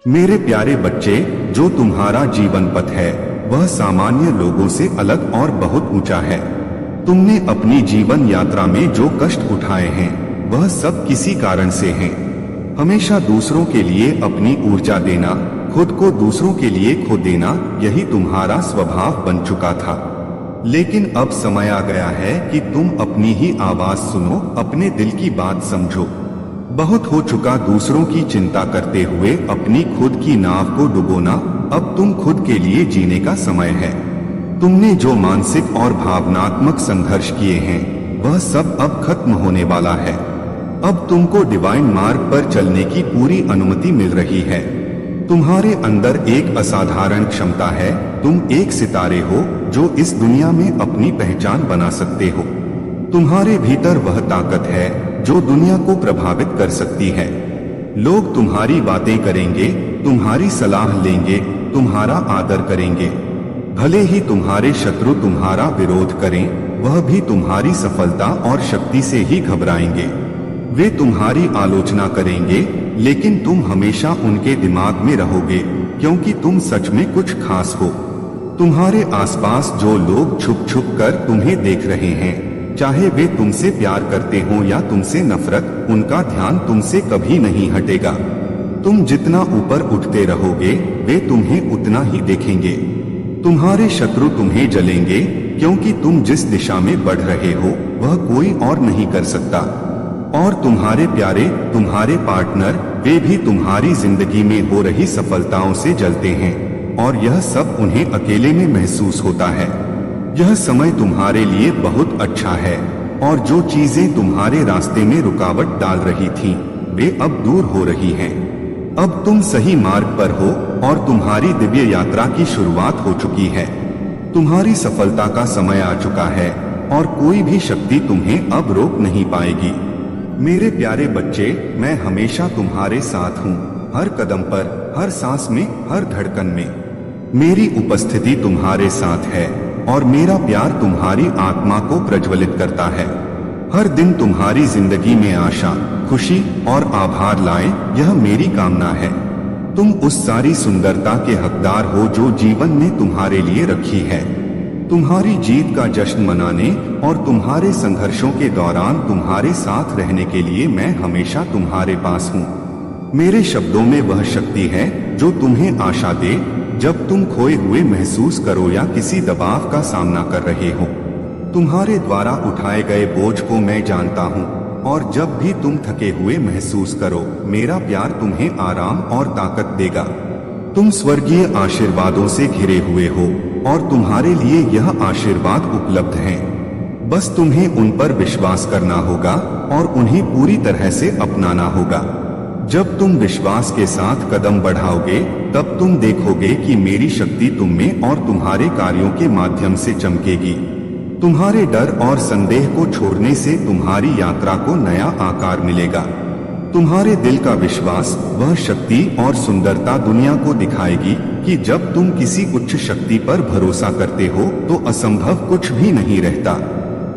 मेरे प्यारे बच्चे, जो तुम्हारा जीवन पथ है वह सामान्य लोगों से अलग और बहुत ऊंचा है। तुमने अपनी जीवन यात्रा में जो कष्ट उठाए हैं वह सब किसी कारण से हैं। हमेशा दूसरों के लिए अपनी ऊर्जा देना, खुद को दूसरों के लिए खो देना, यही तुम्हारा स्वभाव बन चुका था। लेकिन अब समय आ गया है कि तुम अपनी ही आवाज सुनो, अपने दिल की बात समझो। बहुत हो चुका दूसरों की चिंता करते हुए अपनी खुद की नाव को डुबोना। अब तुम खुद के लिए जीने का समय है। तुमने जो मानसिक और भावनात्मक संघर्ष किए हैं वह सब अब खत्म होने वाला है। अब तुमको डिवाइन मार्ग पर चलने की पूरी अनुमति मिल रही है। तुम्हारे अंदर एक असाधारण क्षमता है। तुम एक सितारे हो जो इस दुनिया में अपनी पहचान बना सकते हो। तुम्हारे भीतर वह ताकत है जो दुनिया को प्रभावित कर सकती है। लोग तुम्हारी बातें करेंगे, तुम्हारी सलाह लेंगे, तुम्हारा आदर करेंगे। भले ही तुम्हारे शत्रु तुम्हारा विरोध करें, वह भी तुम्हारी सफलता और शक्ति से ही घबराएंगे। वे तुम्हारी आलोचना करेंगे, लेकिन तुम हमेशा उनके दिमाग में रहोगे, क्योंकि तुम सच में कुछ खास हो। तुम्हारे आसपास जो लोग छुप छुप कर तुम्हें देख रहे हैं, चाहे वे तुमसे प्यार करते हो या तुमसे नफरत, उनका ध्यान तुमसे कभी नहीं हटेगा। तुम जितना ऊपर उठते रहोगे वे तुम्हें उतना ही देखेंगे। तुम्हारे शत्रु तुम्हें जलेंगे, क्योंकि तुम जिस दिशा में बढ़ रहे हो वह कोई और नहीं कर सकता। और तुम्हारे प्यारे, तुम्हारे पार्टनर, वे भी तुम्हारी जिंदगी में हो रही सफलताओं से जलते हैं, और यह सब उन्हें अकेले में महसूस होता है। यह समय तुम्हारे लिए बहुत अच्छा है, और जो चीजें तुम्हारे रास्ते में रुकावट डाल रही थीं, वे अब दूर हो रही हैं। अब तुम सही मार्ग पर हो और तुम्हारी दिव्य यात्रा की शुरुआत हो चुकी है। तुम्हारी सफलता का समय आ चुका है और कोई भी शक्ति तुम्हें अब रोक नहीं पाएगी। मेरे प्यारे बच्चे, मैं हमेशा तुम्हारे साथ हूँ, हर कदम पर, हर सांस में, हर धड़कन में। मेरी उपस्थिति तुम्हारे साथ है और मेरा प्यार तुम्हारी आत्मा को प्रज्वलित करता है। हर दिन तुम्हारी जिंदगी में आशा, खुशी और आभार लाए, यह मेरी कामना है। तुम उस सारी सुंदरता के हकदार हो जो जीवन ने तुम्हारे लिए रखी है। तुम्हारी जीत का जश्न मनाने और तुम्हारे संघर्षों के दौरान तुम्हारे साथ रहने के लिए मैं हमेशा तुम्हारे पास हूँ। मेरे शब्दों में वह शक्ति है जो तुम्हें आशा दे जब तुम खोए हुए महसूस करो या किसी दबाव का सामना कर रहे हो। तुम्हारे द्वारा उठाए गए बोझ को मैं जानता हूँ, और जब भी तुम थके हुए महसूस करो, मेरा प्यार तुम्हें आराम और ताकत देगा। तुम स्वर्गीय आशीर्वादों से घिरे हुए हो और तुम्हारे लिए यह आशीर्वाद उपलब्ध हैं। बस तुम्हें उन पर विश्वास करना होगा और उन्हें पूरी तरह से अपनाना होगा। जब तुम विश्वास के साथ कदम बढ़ाओगे, तब तुम देखोगे कि मेरी शक्ति तुम में और तुम्हारे कार्यों के माध्यम से चमकेगी। तुम्हारे डर और संदेह को छोड़ने से तुम्हारी यात्रा को नया आकार मिलेगा। तुम्हारे दिल का विश्वास, वह शक्ति और सुंदरता दुनिया को दिखाएगी कि जब तुम किसी उच्च शक्ति पर भरोसा करते हो तो असंभव कुछ भी नहीं रहता।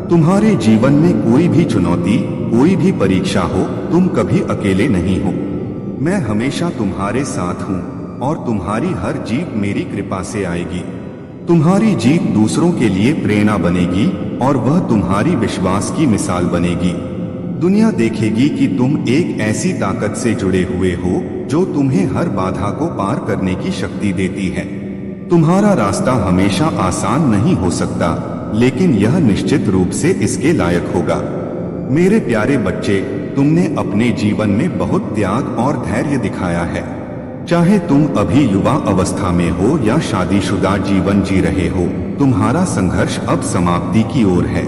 तुम्हारे जीवन में कोई भी चुनौती, कोई भी परीक्षा हो, तुम कभी अकेले नहीं हो। मैं हमेशा तुम्हारे साथ हूँ और तुम्हारी हर जीत मेरी कृपा से आएगी। तुम्हारी जीत दूसरों के लिए प्रेरणा बनेगी और वह तुम्हारी विश्वास की मिसाल बनेगी। दुनिया देखेगी कि तुम एक ऐसी ताकत से जुड़े हुए हो जो तुम्हें हर बाधा को पार करने की शक्ति देती है। तुम्हारा रास्ता हमेशा आसान नहीं हो सकता, लेकिन यह निश्चित रूप से इसके लायक होगा। मेरे प्यारे बच्चे, तुमने अपने जीवन में बहुत त्याग और धैर्य दिखाया है। चाहे तुम अभी युवा अवस्था में हो या शादीशुदा जीवन जी रहे हो, तुम्हारा संघर्ष अब समाप्ति की ओर है।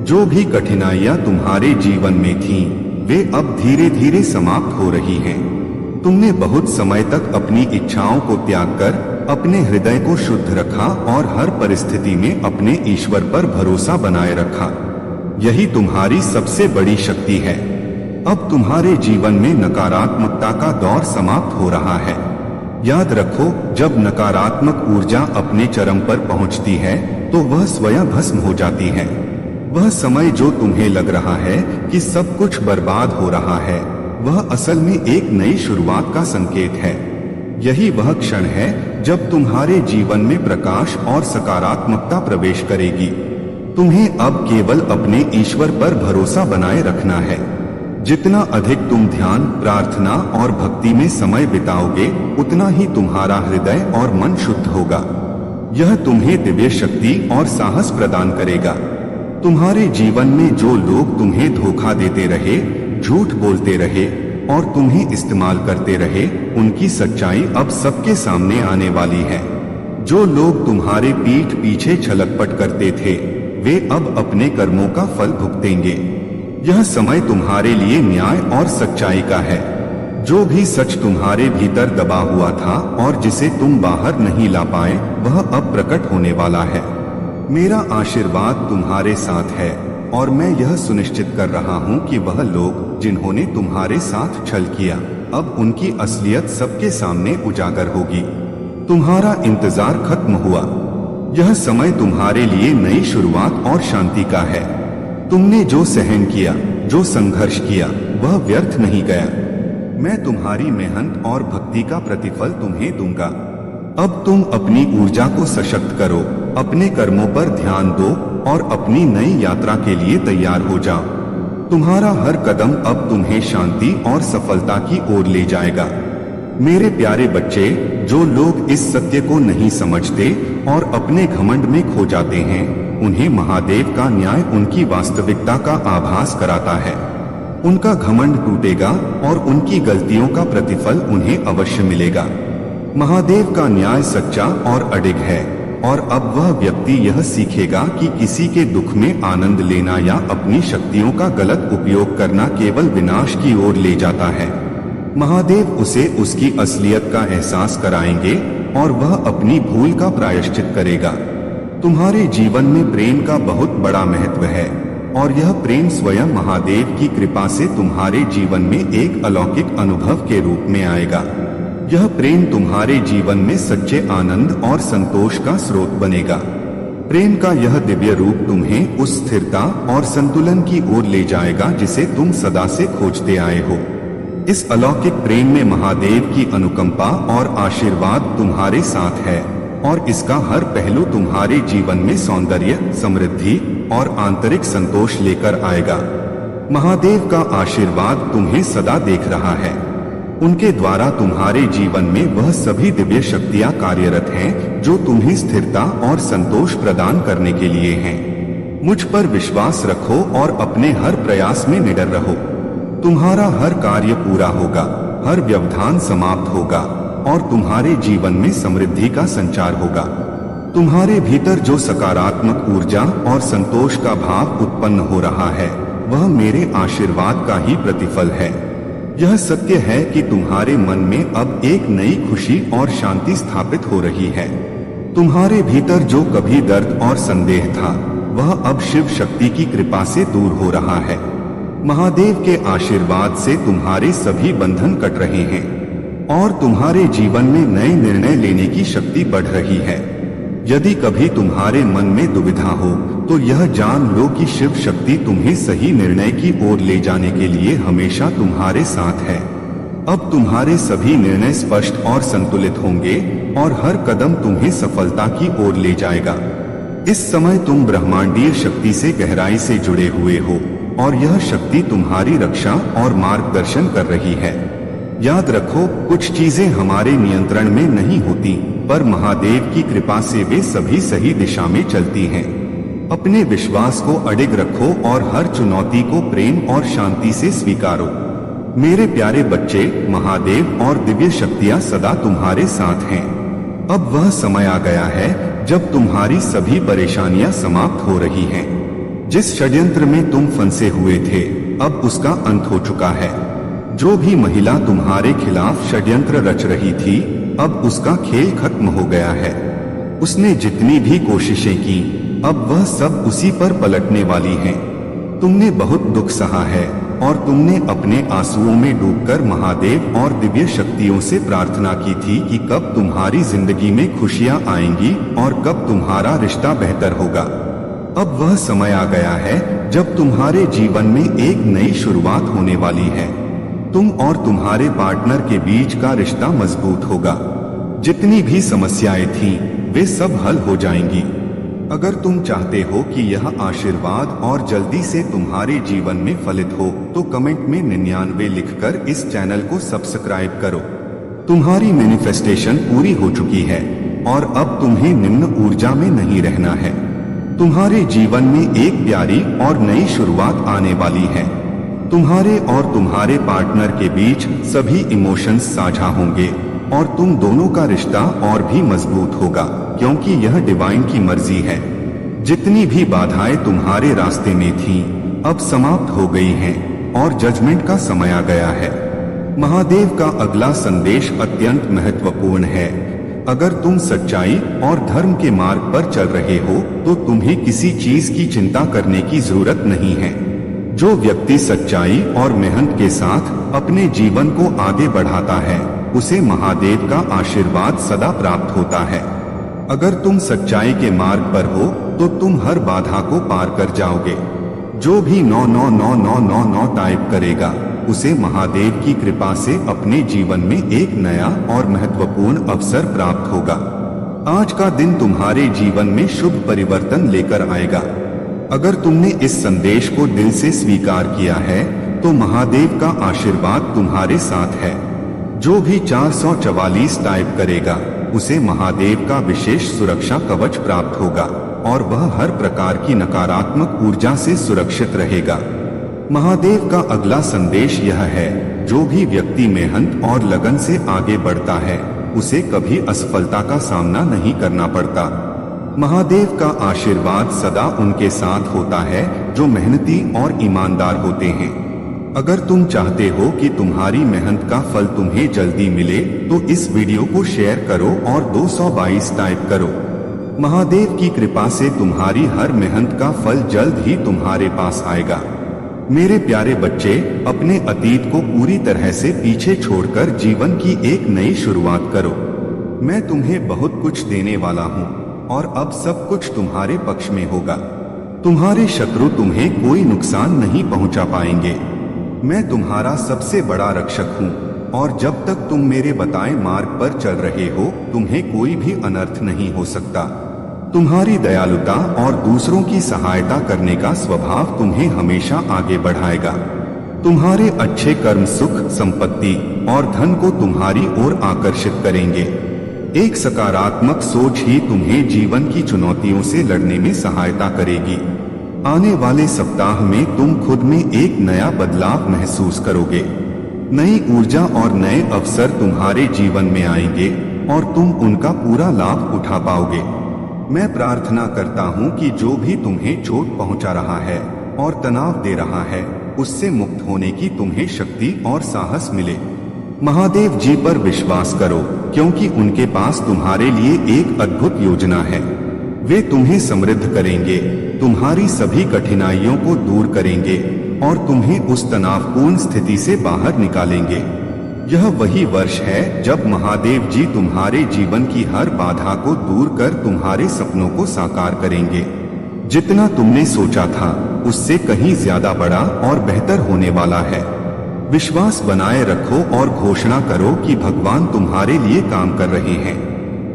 जो भी कठिनाइयां तुम्हारे जीवन में थीं, वे अब धीरे धीरे समाप्त हो रही हैं। तुमने बहुत समय तक अपनी इच्छाओं को त्याग कर अपने हृदय को शुद्ध रखा और हर परिस्थिति में अपने ईश्वर पर भरोसा बनाए रखा। यही तुम्हारी सबसे बड़ी शक्ति है। अब तुम्हारे जीवन में नकारात्मकता का दौर समाप्त हो रहा है। याद रखो, जब नकारात्मक ऊर्जा अपने चरम पर पहुंचती है तो वह स्वयं भस्म हो जाती है। वह समय जो तुम्हें लग रहा है कि सब कुछ बर्बाद हो रहा है, वह असल में एक नई शुरुआत का संकेत है। यही वह क्षण है जब तुम्हारे जीवन में प्रकाश और सकारात्मकता प्रवेश करेगी। तुम्हें अब केवल अपने ईश्वर पर भरोसा बनाए रखना है। जितना अधिक तुम ध्यान, प्रार्थना और भक्ति में समय बिताओगे, उतना ही तुम्हारा हृदय और मन शुद्ध होगा। यह तुम्हें दिव्य शक्ति और साहस प्रदान करेगा। तुम्हारे जीवन में जो लोग तुम्हें धोखा देते रहे, झूठ बोलते रहे और तुम्हें इस्तेमाल करते रहे, उनकी सच्चाई अब सबके सामने आने वाली है। जो लोग तुम्हारे पीठ पीछे छलकपट करते थे, वे अब अपने कर्मों का फल भुगतेंगे। यह समय तुम्हारे लिए न्याय और सच्चाई का है। जो भी सच तुम्हारे भीतर दबा हुआ था और जिसे तुम बाहर नहीं ला पाए, वह अब प्रकट होने वाला है। मेरा आशीर्वाद तुम्हारे साथ है और मैं यह सुनिश्चित कर रहा हूँ कि वह लोग जिन्होंने तुम्हारे साथ छल किया, अब उनकी असलियत सबके सामने उजागर होगी। तुम्हारा इंतजार खत्म हुआ। यह समय तुम्हारे लिए नई शुरुआत और शांति का है। तुमने जो सहन किया, जो संघर्ष किया, वह व्यर्थ नहीं गया। मैं तुम्हारी मेहनत और भक्ति का प्रतिफल तुम्हें दूंगा। अब तुम अपनी ऊर्जा को सशक्त करो, अपने कर्मों पर ध्यान दो और अपनी नई यात्रा के लिए तैयार हो जाओ। तुम्हारा हर कदम अब तुम्हें शांति और सफलता की ओर ले जाएगा। मेरे प्यारे बच्चे, जो लोग इस सत्य को नहीं समझते और अपने घमंड में खो जाते हैं, उन्हें महादेव का न्याय उनकी वास्तविकता का आभास कराता है। उनका घमंड टूटेगा और उनकी गलतियों का प्रतिफल उन्हें अवश्य मिलेगा। महादेव का न्याय सच्चा और अडिग है और अब वह व्यक्ति यह सीखेगा कि किसी के दुख में आनंद लेना या अपनी शक्तियों का गलत उपयोग करना केवल विनाश की ओर ले जाता है। महादेव उसे उसकी असलियत का एहसास कराएंगे और वह अपनी भूल का प्रायश्चित करेगा। तुम्हारे जीवन में प्रेम का बहुत बड़ा महत्व है और यह प्रेम स्वयं महादेव की कृपा से तुम्हारे जीवन में एक अलौकिक अनुभव के रूप में आएगा। यह प्रेम तुम्हारे जीवन में सच्चे आनंद और संतोष का स्रोत बनेगा। प्रेम का यह दिव्य रूप तुम्हें उस स्थिरता और संतुलन की ओर ले जाएगा जिसे तुम सदा से खोजते आए हो। इस अलौकिक प्रेम में महादेव की अनुकंपा और आशीर्वाद तुम्हारे साथ है और इसका हर पहलू तुम्हारे जीवन में सौंदर्य, समृद्धि और आंतरिक संतोष लेकर आएगा। महादेव का आशीर्वाद तुम्हें सदा देख रहा है। उनके द्वारा तुम्हारे जीवन में वह सभी दिव्य शक्तियां कार्यरत हैं जो तुम्हें स्थिरता और संतोष प्रदान करने के लिए हैं। मुझ पर विश्वास रखो और अपने हर प्रयास में निडर रहो। तुम्हारा हर कार्य पूरा होगा, हर व्यवधान समाप्त होगा और तुम्हारे जीवन में समृद्धि का संचार होगा। तुम्हारे भीतर जो सकारात्मक ऊर्जा और संतोष का भाव उत्पन्न हो रहा है, वह मेरे आशीर्वाद का ही प्रतिफल है। यह सत्य है कि तुम्हारे मन में अब एक नई खुशी और शांति स्थापित हो रही है। तुम्हारे भीतर जो कभी दर्द और संदेह था, वह अब शिव शक्ति की कृपा से दूर हो रहा है। महादेव के आशीर्वाद से तुम्हारे सभी बंधन कट रहे हैं और तुम्हारे जीवन में नए निर्णय लेने की शक्ति बढ़ रही है। यदि कभी तुम्हारे मन में दुविधा हो, तो यह जान लो कि शिव शक्ति तुम्हें सही निर्णय की ओर ले जाने के लिए हमेशा तुम्हारे साथ है। अब तुम्हारे सभी निर्णय स्पष्ट और संतुलित होंगे और हर कदम तुम्हें सफलता की ओर ले जाएगा। इस समय तुम ब्रह्मांडीय शक्ति से गहराई से जुड़े हुए हो और यह शक्ति तुम्हारी रक्षा और मार्गदर्शन कर रही है। याद रखो, कुछ चीजें हमारे नियंत्रण में नहीं होती, पर महादेव की कृपा से वे सभी सही दिशा में चलती हैं। अपने विश्वास को अडिग रखो और हर चुनौती को प्रेम और शांति से स्वीकारो। मेरे प्यारे बच्चे, महादेव और दिव्य शक्तियां सदा तुम्हारे साथ हैं। अब वह समय आ गया है जब तुम्हारी सभी परेशानियां समाप्त हो रही हैं। जिस षड्यंत्र में तुम फंसे हुए थे, अब उसका अंत हो चुका है। जो भी महिला तुम्हारे खिलाफ षड्यंत्र रच रही थी, अब उसका खेल खत्म हो गया है। उसने जितनी भी कोशिशें की, अब वह सब उसी पर पलटने वाली हैं। तुमने बहुत दुख सहा है और तुमने अपने आंसुओं में डूबकर महादेव और दिव्य शक्तियों से प्रार्थना की थी कि कब तुम्हारी जिंदगी में खुशियां आएंगी और कब तुम्हारा रिश्ता बेहतर होगा। अब वह समय आ गया है जब तुम्हारे जीवन में एक नई शुरुआत होने वाली है। तुम और तुम्हारे पार्टनर के बीच का रिश्ता मजबूत होगा। जितनी भी समस्याएं थीं, वे सब हल हो जाएंगी। अगर तुम चाहते हो कि यह आशीर्वाद और जल्दी से तुम्हारे जीवन में फलित हो, तो कमेंट में 99 लिखकर इस चैनल को सब्सक्राइब करो। तुम्हारी मैनिफेस्टेशन पूरी हो चुकी है और अब तुम्हें निम्न ऊर्जा में नहीं रहना है। तुम्हारे जीवन में एक प्यारी और नई शुरुआत आने वाली है। तुम्हारे और तुम्हारे पार्टनर के बीच सभी इमोशंस साझा होंगे और तुम दोनों का रिश्ता और भी मजबूत होगा, क्योंकि यह डिवाइन की मर्जी है। जितनी भी बाधाएं तुम्हारे रास्ते में थीं, अब समाप्त हो गई हैं और जजमेंट का समय आ गया है। महादेव का अगला संदेश अत्यंत महत्वपूर्ण है। अगर तुम सच्चाई और धर्म के मार्ग पर चल रहे हो, तो तुम्हें किसी चीज की चिंता करने की जरूरत नहीं है। जो व्यक्ति सच्चाई और मेहनत के साथ अपने जीवन को आगे बढ़ाता है, उसे महादेव का आशीर्वाद सदा प्राप्त होता है। अगर तुम सच्चाई के मार्ग पर हो, तो तुम हर बाधा को पार कर जाओगे। जो भी 999999 टाइप करेगा, उसे महादेव की कृपा से अपने जीवन में एक नया और महत्वपूर्ण अवसर प्राप्त होगा। आज का दिन तुम्हारे जीवन में शुभ परिवर्तन लेकर आएगा। अगर तुमने इस संदेश को दिल से स्वीकार किया है, तो महादेव का आशीर्वाद तुम्हारे साथ है। जो भी 444 टाइप करेगा, उसे महादेव का विशेष सुरक्षा कवच प्राप्त होगा और वह हर प्रकार की नकारात्मक ऊर्जा से सुरक्षित रहेगा। महादेव का अगला संदेश यह है, जो भी व्यक्ति मेहनत और लगन से आगे बढ़ता है, उसे कभी असफलता का सामना नहीं करना पड़ता। महादेव का आशीर्वाद सदा उनके साथ होता है जो मेहनती और ईमानदार होते हैं। अगर तुम चाहते हो कि तुम्हारी मेहनत का फल तुम्हें जल्दी मिले, तो इस वीडियो को शेयर करो और 222 टाइप करो। महादेव की कृपा से तुम्हारी हर मेहनत का फल जल्द ही तुम्हारे पास आएगा। मेरे प्यारे बच्चे, अपने अतीत को पूरी तरह से पीछे छोड़कर जीवन की एक नई शुरुआत करो। मैं तुम्हें बहुत कुछ देने वाला हूँ और अब सब कुछ तुम्हारे पक्ष में होगा। तुम्हारे शत्रु तुम्हें कोई नुकसान नहीं पहुंचा पाएंगे। मैं तुम्हारा सबसे बड़ा रक्षक हूँ और जब तक तुम मेरे बताए मार्ग पर चल रहे हो, तुम्हें कोई भी अनर्थ नहीं हो सकता। तुम्हारी दयालुता और दूसरों की सहायता करने का स्वभाव तुम्हें हमेशा आगे बढ़ाएगा। तुम्हारे अच्छे कर्म सुख, संपत्ति और धन को तुम्हारी ओर आकर्षित करेंगे। एक सकारात्मक सोच ही तुम्हें जीवन की चुनौतियों से लड़ने में सहायता करेगी। आने वाले सप्ताह में तुम खुद में एक नया बदलाव महसूस करोगे। नई ऊर्जा और नए अवसर तुम्हारे जीवन में आएंगे और तुम उनका पूरा लाभ उठा पाओगे। मैं प्रार्थना करता हूँ कि जो भी तुम्हें चोट पहुँचा रहा है और तनाव दे रहा है, उससे मुक्त होने की तुम्हें शक्ति और साहस मिले। महादेव जी पर विश्वास करो, क्योंकि उनके पास तुम्हारे लिए एक अद्भुत योजना है। वे तुम्हें समृद्ध करेंगे, तुम्हारी सभी कठिनाइयों को दूर करेंगे और तुम्हें उस तनावपूर्ण स्थिति से बाहर निकालेंगे। यह वही वर्ष है जब महादेव जी तुम्हारे जीवन की हर बाधा को दूर कर तुम्हारे सपनों को साकार करेंगे। जितना तुमने सोचा था, उससे कहीं ज्यादा बड़ा और बेहतर होने वाला है। विश्वास बनाए रखो और घोषणा करो कि भगवान तुम्हारे लिए काम कर रहे हैं।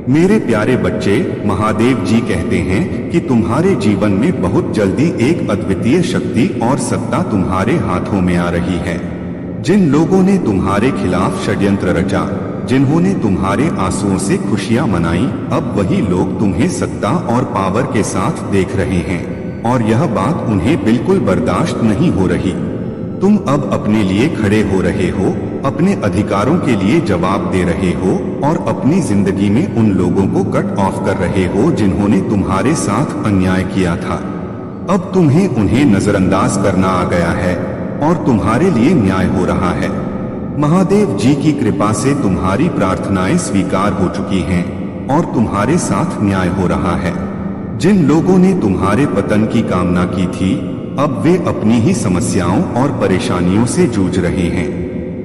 मेरे प्यारे बच्चे, महादेव जी कहते हैं कि तुम्हारे जीवन में बहुत जल्दी एक अद्वितीय शक्ति और सत्ता तुम्हारे हाथों में आ रही है। जिन लोगों ने तुम्हारे खिलाफ षड्यंत्र रचा, जिन्होंने तुम्हारे आंसुओं से खुशियां मनाई, अब वही लोग तुम्हें सत्ता और पावर के साथ देख रहे हैं और यह बात उन्हें बिल्कुल बर्दाश्त नहीं हो रही। तुम अब अपने लिए खड़े हो रहे हो, अपने अधिकारों के लिए जवाब दे रहे हो और अपनी जिंदगी में उन लोगों को कट ऑफ कर रहे हो जिन्होंने तुम्हारे साथ अन्याय किया था। अब तुम्हें उन्हें नजरअंदाज करना आ गया है और तुम्हारे लिए न्याय हो रहा है। महादेव जी की कृपा से तुम्हारी प्रार्थनाएं स्वीकार हो चुकी हैं और तुम्हारे साथ न्याय हो रहा है। जिन लोगों ने तुम्हारे पतन की कामना की थी, अब वे अपनी ही समस्याओं और परेशानियों से जूझ रहे हैं।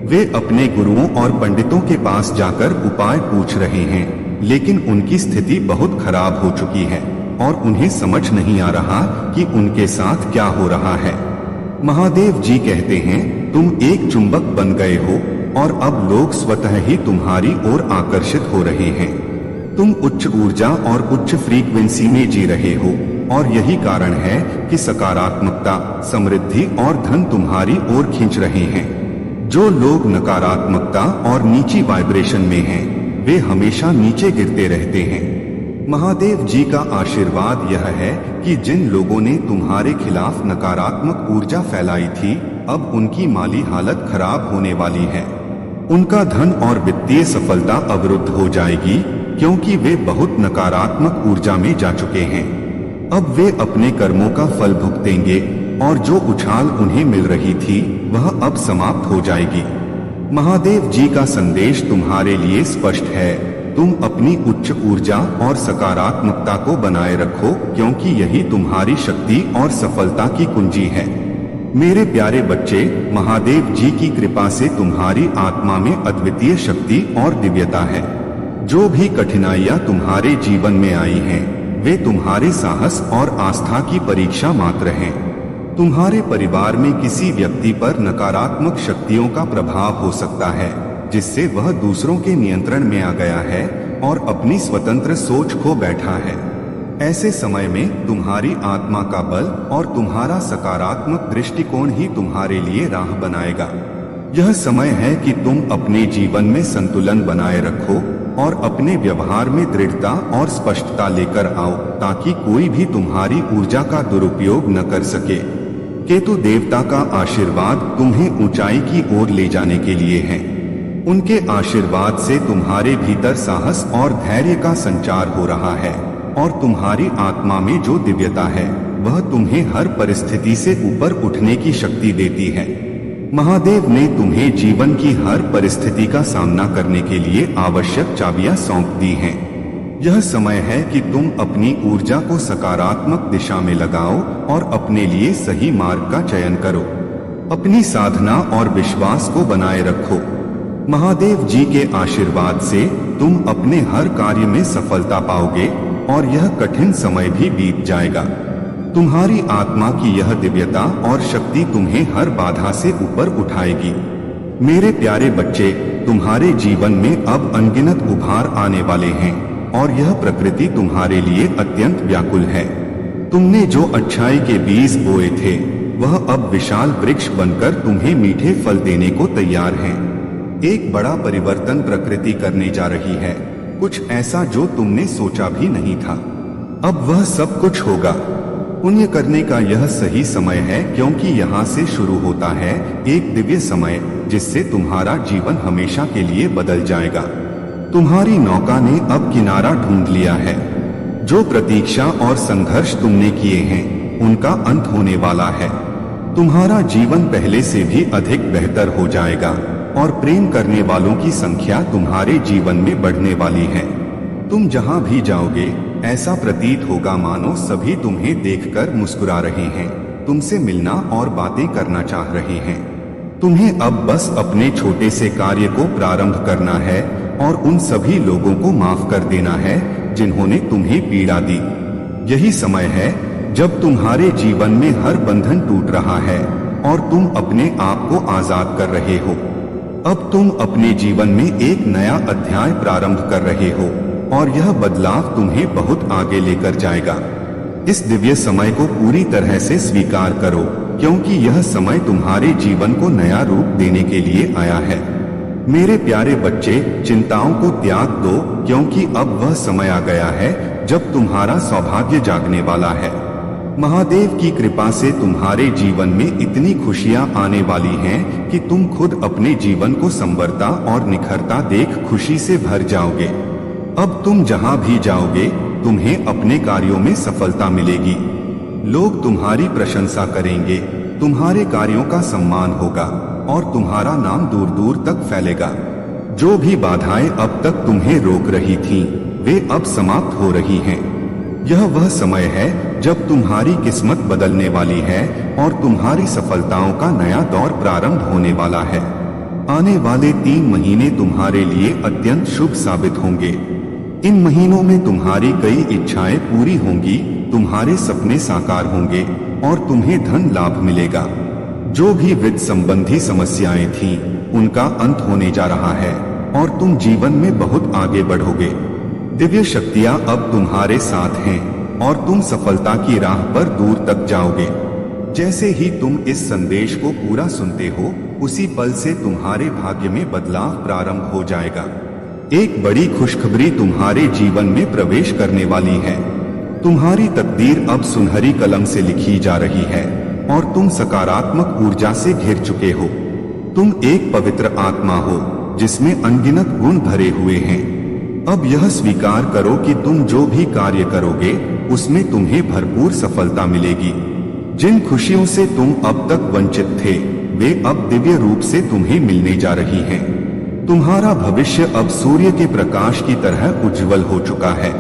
वे अपने गुरुओं और पंडितों के पास जाकर उपाय पूछ रहे हैं, लेकिन उनकी स्थिति बहुत खराब हो चुकी है और उन्हें समझ नहीं आ रहा कि उनके साथ क्या हो रहा है। महादेव जी कहते हैं, तुम एक चुंबक बन गए हो और अब लोग स्वतः ही तुम्हारी ओर आकर्षित हो रहे हैं। तुम उच्च ऊर्जा और उच्च फ्रीक्वेंसी में जी रहे हो और यही कारण है कि सकारात्मकता, समृद्धि और धन तुम्हारी ओर खींच रहे हैं। जो लोग नकारात्मकता और नीची वाइब्रेशन में हैं, वे हमेशा नीचे गिरते रहते हैं। महादेव जी का आशीर्वाद यह है कि जिन लोगों ने तुम्हारे खिलाफ नकारात्मक ऊर्जा फैलाई थी, अब उनकी माली हालत खराब होने वाली है। उनका धन और वित्तीय सफलता अवरुद्ध हो जाएगी, क्योंकि वे बहुत नकारात्मक ऊर्जा में जा चुके हैं। अब वे अपने कर्मों का फल भुगतेंगे और जो उछाल उन्हें मिल रही थी, वह अब समाप्त हो जाएगी। महादेव जी का संदेश तुम्हारे लिए स्पष्ट है। तुम अपनी उच्च ऊर्जा और सकारात्मकता को बनाए रखो, क्योंकि यही तुम्हारी शक्ति और सफलता की कुंजी है। मेरे प्यारे बच्चे, महादेव जी की कृपा से तुम्हारी आत्मा में अद्वितीय शक्ति और दिव्यता है। जो भी कठिनाइयां तुम्हारे जीवन में आई हैं, वे तुम्हारे साहस और आस्था की परीक्षा मात्र हैं। तुम्हारे परिवार में किसी व्यक्ति पर नकारात्मक शक्तियों का प्रभाव हो सकता है, जिससे वह दूसरों के नियंत्रण में आ गया है और अपनी स्वतंत्र सोच खो बैठा है। ऐसे समय में तुम्हारी आत्मा का बल और तुम्हारा सकारात्मक दृष्टिकोण ही तुम्हारे लिए राह बनाएगा। यह समय है कि तुम अपने जीवन में संतुलन बनाए रखो और अपने व्यवहार में दृढ़ता और स्पष्टता लेकर आओ, ताकि कोई भी तुम्हारी ऊर्जा का दुरुपयोग न कर सके। केतु देवता का आशीर्वाद तुम्हें ऊंचाई की ओर ले जाने के लिए है। उनके आशीर्वाद से तुम्हारे भीतर साहस और धैर्य का संचार हो रहा है और तुम्हारी आत्मा में जो दिव्यता है, वह तुम्हें हर परिस्थिति से ऊपर उठने की शक्ति देती है। महादेव ने तुम्हें जीवन की हर परिस्थिति का सामना करने के लिए आवश्यक चाबियां सौंप दी हैं। यह समय है कि तुम अपनी ऊर्जा को सकारात्मक दिशा में लगाओ और अपने लिए सही मार्ग का चयन करो। अपनी साधना और विश्वास को बनाए रखो। महादेव जी के आशीर्वाद से तुम अपने हर कार्य में सफलता पाओगे और यह कठिन समय भी बीत जाएगा। तुम्हारी आत्मा की यह दिव्यता और शक्ति तुम्हें हर बाधा से ऊपर उठाएगी। मेरे प्यारे बच्चे, तुम्हारे जीवन में अब अनगिनत उभार आने वाले हैं और यह प्रकृति तुम्हारे लिए अत्यंत व्याकुल है। तुमने जो अच्छाई के बीज बोए थे, वह अब विशाल वृक्ष बनकर तुम्हें मीठे फल देने को तैयार हैं। एक बड़ा परिवर्तन प्रकृति करने जा रही है, कुछ ऐसा जो तुमने सोचा भी नहीं था। अब वह सब कुछ होगा। पुण्य करने का यह सही समय है, क्योंकि यहाँ से शुरू होता है एक दिव्य समय, जिससे तुम्हारा जीवन हमेशा के लिए बदल जाएगा। तुम्हारी नौका ने अब किनारा ढूंढ लिया है। जो प्रतीक्षा और संघर्ष तुमने किए हैं, उनका अंत होने वाला है। तुम्हारा जीवन पहले से भी अधिक बेहतर हो जाएगा और प्रेम करने वालों की संख्या तुम्हारे जीवन में बढ़ने वाली है। तुम जहां भी जाओगे, ऐसा प्रतीत होगा मानो सभी तुम्हें देखकर मुस्कुरा रहे हैं, तुमसे मिलना और बातें करना चाह रहे हैं। तुम्हें अब बस अपने छोटे से कार्य को प्रारंभ करना है और उन सभी लोगों को माफ कर देना है जिन्होंने तुम्हें पीड़ा दी। यही समय है जब तुम्हारे जीवन में हर बंधन टूट रहा है और तुम अपने आप को आजाद कर रहे हो। अब तुम अपने जीवन में एक नया अध्याय प्रारंभ कर रहे हो और यह बदलाव तुम्हें बहुत आगे लेकर जाएगा। इस दिव्य समय को पूरी तरह से स्वीकार करो, क्योंकि यह समय तुम्हारे जीवन को नया रूप देने के लिए आया है। मेरे प्यारे बच्चे, चिंताओं को त्याग दो, क्योंकि अब वह समय आ गया है जब तुम्हारा सौभाग्य जागने वाला है। महादेव की कृपा से तुम्हारे जीवन में इतनी खुशियां आने वाली हैं कि तुम खुद अपने जीवन को संवरता और निखरता देख खुशी से भर जाओगे। अब तुम जहां भी जाओगे, तुम्हें अपने कार्यों में सफलता मिलेगी। लोग तुम्हारी प्रशंसा करेंगे, तुम्हारे कार्यों का सम्मान होगा और तुम्हारा नाम दूर दूर तक फैलेगा। जो भी बाधाएं अब तक तुम्हें रोक रही थीं, वे अब समाप्त हो रही हैं। यह वह समय है जब तुम्हारी किस्मत बदलने वाली है और तुम्हारी सफलताओं का नया दौर प्रारंभ होने वाला है। आने वाले 3 महीने तुम्हारे लिए अत्यंत शुभ साबित होंगे। इन महीनों में तुम्हारी कई इच्छाएं पूरी होंगी, तुम्हारे सपने साकार होंगे और तुम्हें धन लाभ मिलेगा। जो भी वित्त संबंधी समस्याएं थीं, उनका अंत होने जा रहा है और तुम जीवन में बहुत आगे बढ़ोगे। दिव्य शक्तियां अब तुम्हारे साथ हैं और तुम सफलता की राह पर दूर तक जाओगे। जैसे ही तुम इस संदेश को पूरा सुनते हो, उसी पल से तुम्हारे भाग्य में बदलाव प्रारंभ हो जाएगा। एक बड़ी खुशखबरी तुम्हारे जीवन में प्रवेश करने वाली है। तुम्हारी तकदीर अब सुनहरी कलम से लिखी जा रही है और तुम सकारात्मक ऊर्जा से घिर चुके हो। तुम एक पवित्र आत्मा हो जिसमें अनगिनत गुण भरे हुए हैं। अब यह स्वीकार करो कि तुम जो भी कार्य करोगे उसमें तुम्हें भरपूर सफलता मिलेगी। जिन खुशियों से तुम अब तक वंचित थे, वे अब दिव्य रूप से तुम्हें मिलने जा रही हैं। तुम्हारा भविष्य अब सूर्य के प्रकाश की तरह उज्जवल हो चुका है।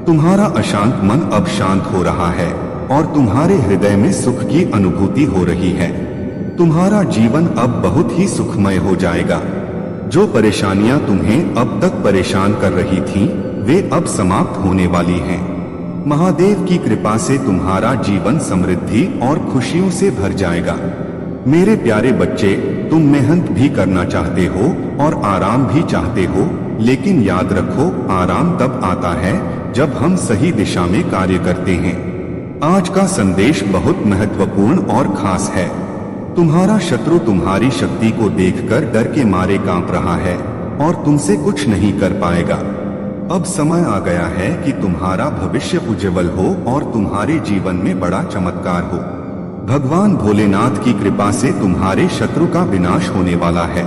तुम्हारा अशांत मन अब शांत हो रहा है और तुम्हारे हृदय में सुख की अनुभूति हो रही है। तुम्हारा जीवन अब बहुत ही सुखमय हो जाएगा। जो परेशानियां तुम्हें अब तक परेशान कर रही थीं, वे अब समाप्त होने वाली हैं। महादेव की कृपा से तुम्हारा जीवन समृद्धि और खुशियों से भर जाएगा। मेरे प्यारे बच्चे, तुम मेहनत भी करना चाहते हो और आराम भी चाहते हो, लेकिन याद रखो, आराम तब आता है जब हम सही दिशा में कार्य करते हैं। आज का संदेश बहुत महत्वपूर्ण और खास है। तुम्हारा शत्रु तुम्हारी शक्ति को देखकर डर के मारे कांप रहा है और तुमसे कुछ नहीं कर पाएगा। अब समय आ गया है कि तुम्हारा भविष्य उज्जवल हो और तुम्हारे जीवन में बड़ा चमत्कार हो। भगवान भोलेनाथ की कृपा से तुम्हारे शत्रु का विनाश होने वाला है।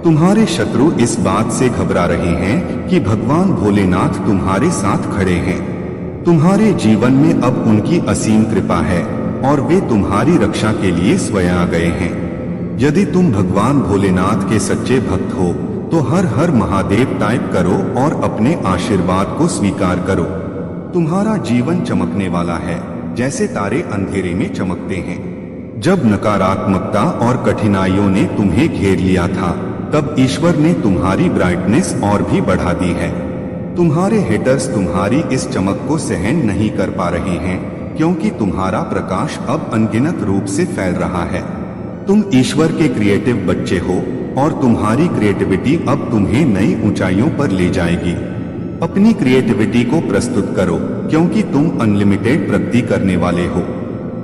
तुम्हारे शत्रु इस बात से घबरा रहे हैं कि भगवान भोलेनाथ तुम्हारे साथ खड़े हैं। तुम्हारे जीवन में अब उनकी असीम कृपा है और वे तुम्हारी रक्षा के लिए स्वयं आ गए हैं। यदि तुम भगवान भोलेनाथ के सच्चे भक्त हो तो हर हर महादेव टाइप करो और अपने आशीर्वाद को स्वीकार करो। तुम्हारा जीवन चमकने वाला है जैसे तारे अंधेरे में चमकते हैं। जब नकारात्मकता और कठिनाइयों ने तुम्हें घेर लिया था, तब ईश्वर ने तुम्हारी ब्राइटनेस और भी बढ़ा दी है। तुम्हारे हेटर्स तुम्हारी इस चमक को सहन नहीं कर पा रहे हैं, क्योंकि तुम्हारा प्रकाश अब अनगिनत रूप से फैल रहा है। तुम ईश्वर के क्रिएटिव बच्चे हो और तुम्हारी क्रिएटिविटी अब तुम्हें नई ऊंचाइयों पर ले जाएगी। अपनी क्रिएटिविटी को प्रस्तुत करो, क्योंकि तुम अनलिमिटेड प्रगति करने वाले हो।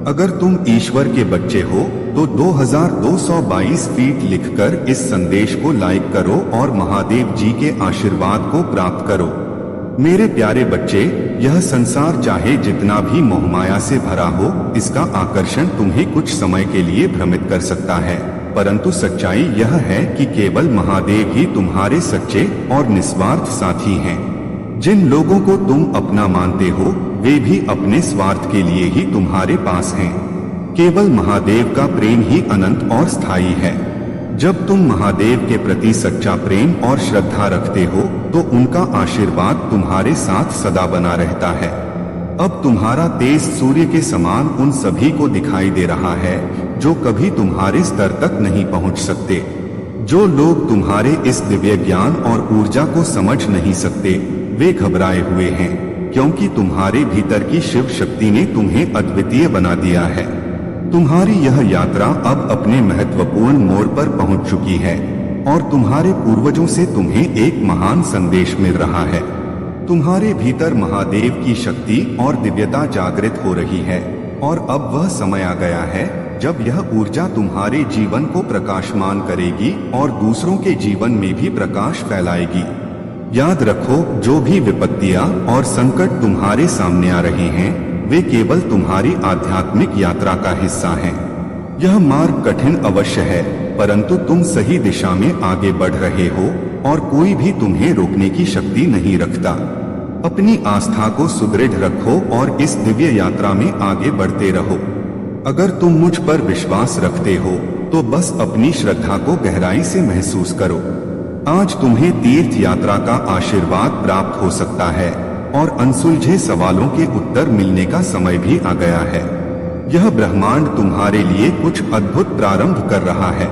अगर तुम ईश्वर के बच्चे हो तो 2222 फीट लिखकर इस संदेश को लाइक करो और महादेव जी के आशीर्वाद को प्राप्त करो। मेरे प्यारे बच्चे, यह संसार चाहे जितना भी मोहमाया से भरा हो, इसका आकर्षण तुम्हें कुछ समय के लिए भ्रमित कर सकता है, परंतु सच्चाई यह है कि केवल महादेव ही तुम्हारे सच्चे और निस्वार्थ साथी हैं। जिन लोगों को तुम अपना मानते हो, वे भी अपने स्वार्थ के लिए ही तुम्हारे पास हैं। केवल महादेव का प्रेम ही अनंत और स्थायी है। जब तुम महादेव के प्रति सच्चा प्रेम और श्रद्धा रखते हो, तो उनका आशीर्वाद तुम्हारे साथ सदा बना रहता है। अब तुम्हारा तेज सूर्य के समान उन सभी को दिखाई दे रहा है जो कभी तुम्हारे स्तर तक नहीं पहुंच सकते। जो लोग तुम्हारे इस दिव्य ज्ञान और ऊर्जा को समझ नहीं सकते, वे घबराए हुए हैं, क्योंकि तुम्हारे भीतर की शिव शक्ति ने तुम्हें अद्वितीय बना दिया है। तुम्हारी यह यात्रा अब अपने महत्वपूर्ण मोड़ पर पहुंच चुकी है और तुम्हारे पूर्वजों से तुम्हें एक महान संदेश मिल रहा है। तुम्हारे भीतर महादेव की शक्ति और दिव्यता जागृत हो रही है और अब वह समय आ गया है जब यह ऊर्जा तुम्हारे जीवन को प्रकाशमान करेगी और दूसरों के जीवन में भी प्रकाश फैलाएगी। याद रखो, जो भी विपत्तियां और संकट तुम्हारे सामने आ रहे हैं, वे केवल तुम्हारी आध्यात्मिक यात्रा का हिस्सा हैं। यह मार्ग कठिन अवश्य है, परंतु तुम सही दिशा में आगे बढ़ रहे हो और कोई भी तुम्हें रोकने की शक्ति नहीं रखता। अपनी आस्था को सुदृढ़ रखो और इस दिव्य यात्रा में आगे बढ़ते रहो। अगर तुम मुझ पर विश्वास रखते हो तो बस अपनी श्रद्धा को गहराई से महसूस करो। आज तुम्हें तीर्थ यात्रा का आशीर्वाद प्राप्त हो सकता है और अनसुलझे सवालों के उत्तर मिलने का समय भी आ गया है। यह ब्रह्मांड तुम्हारे लिए कुछ अद्भुत प्रारंभ कर रहा है।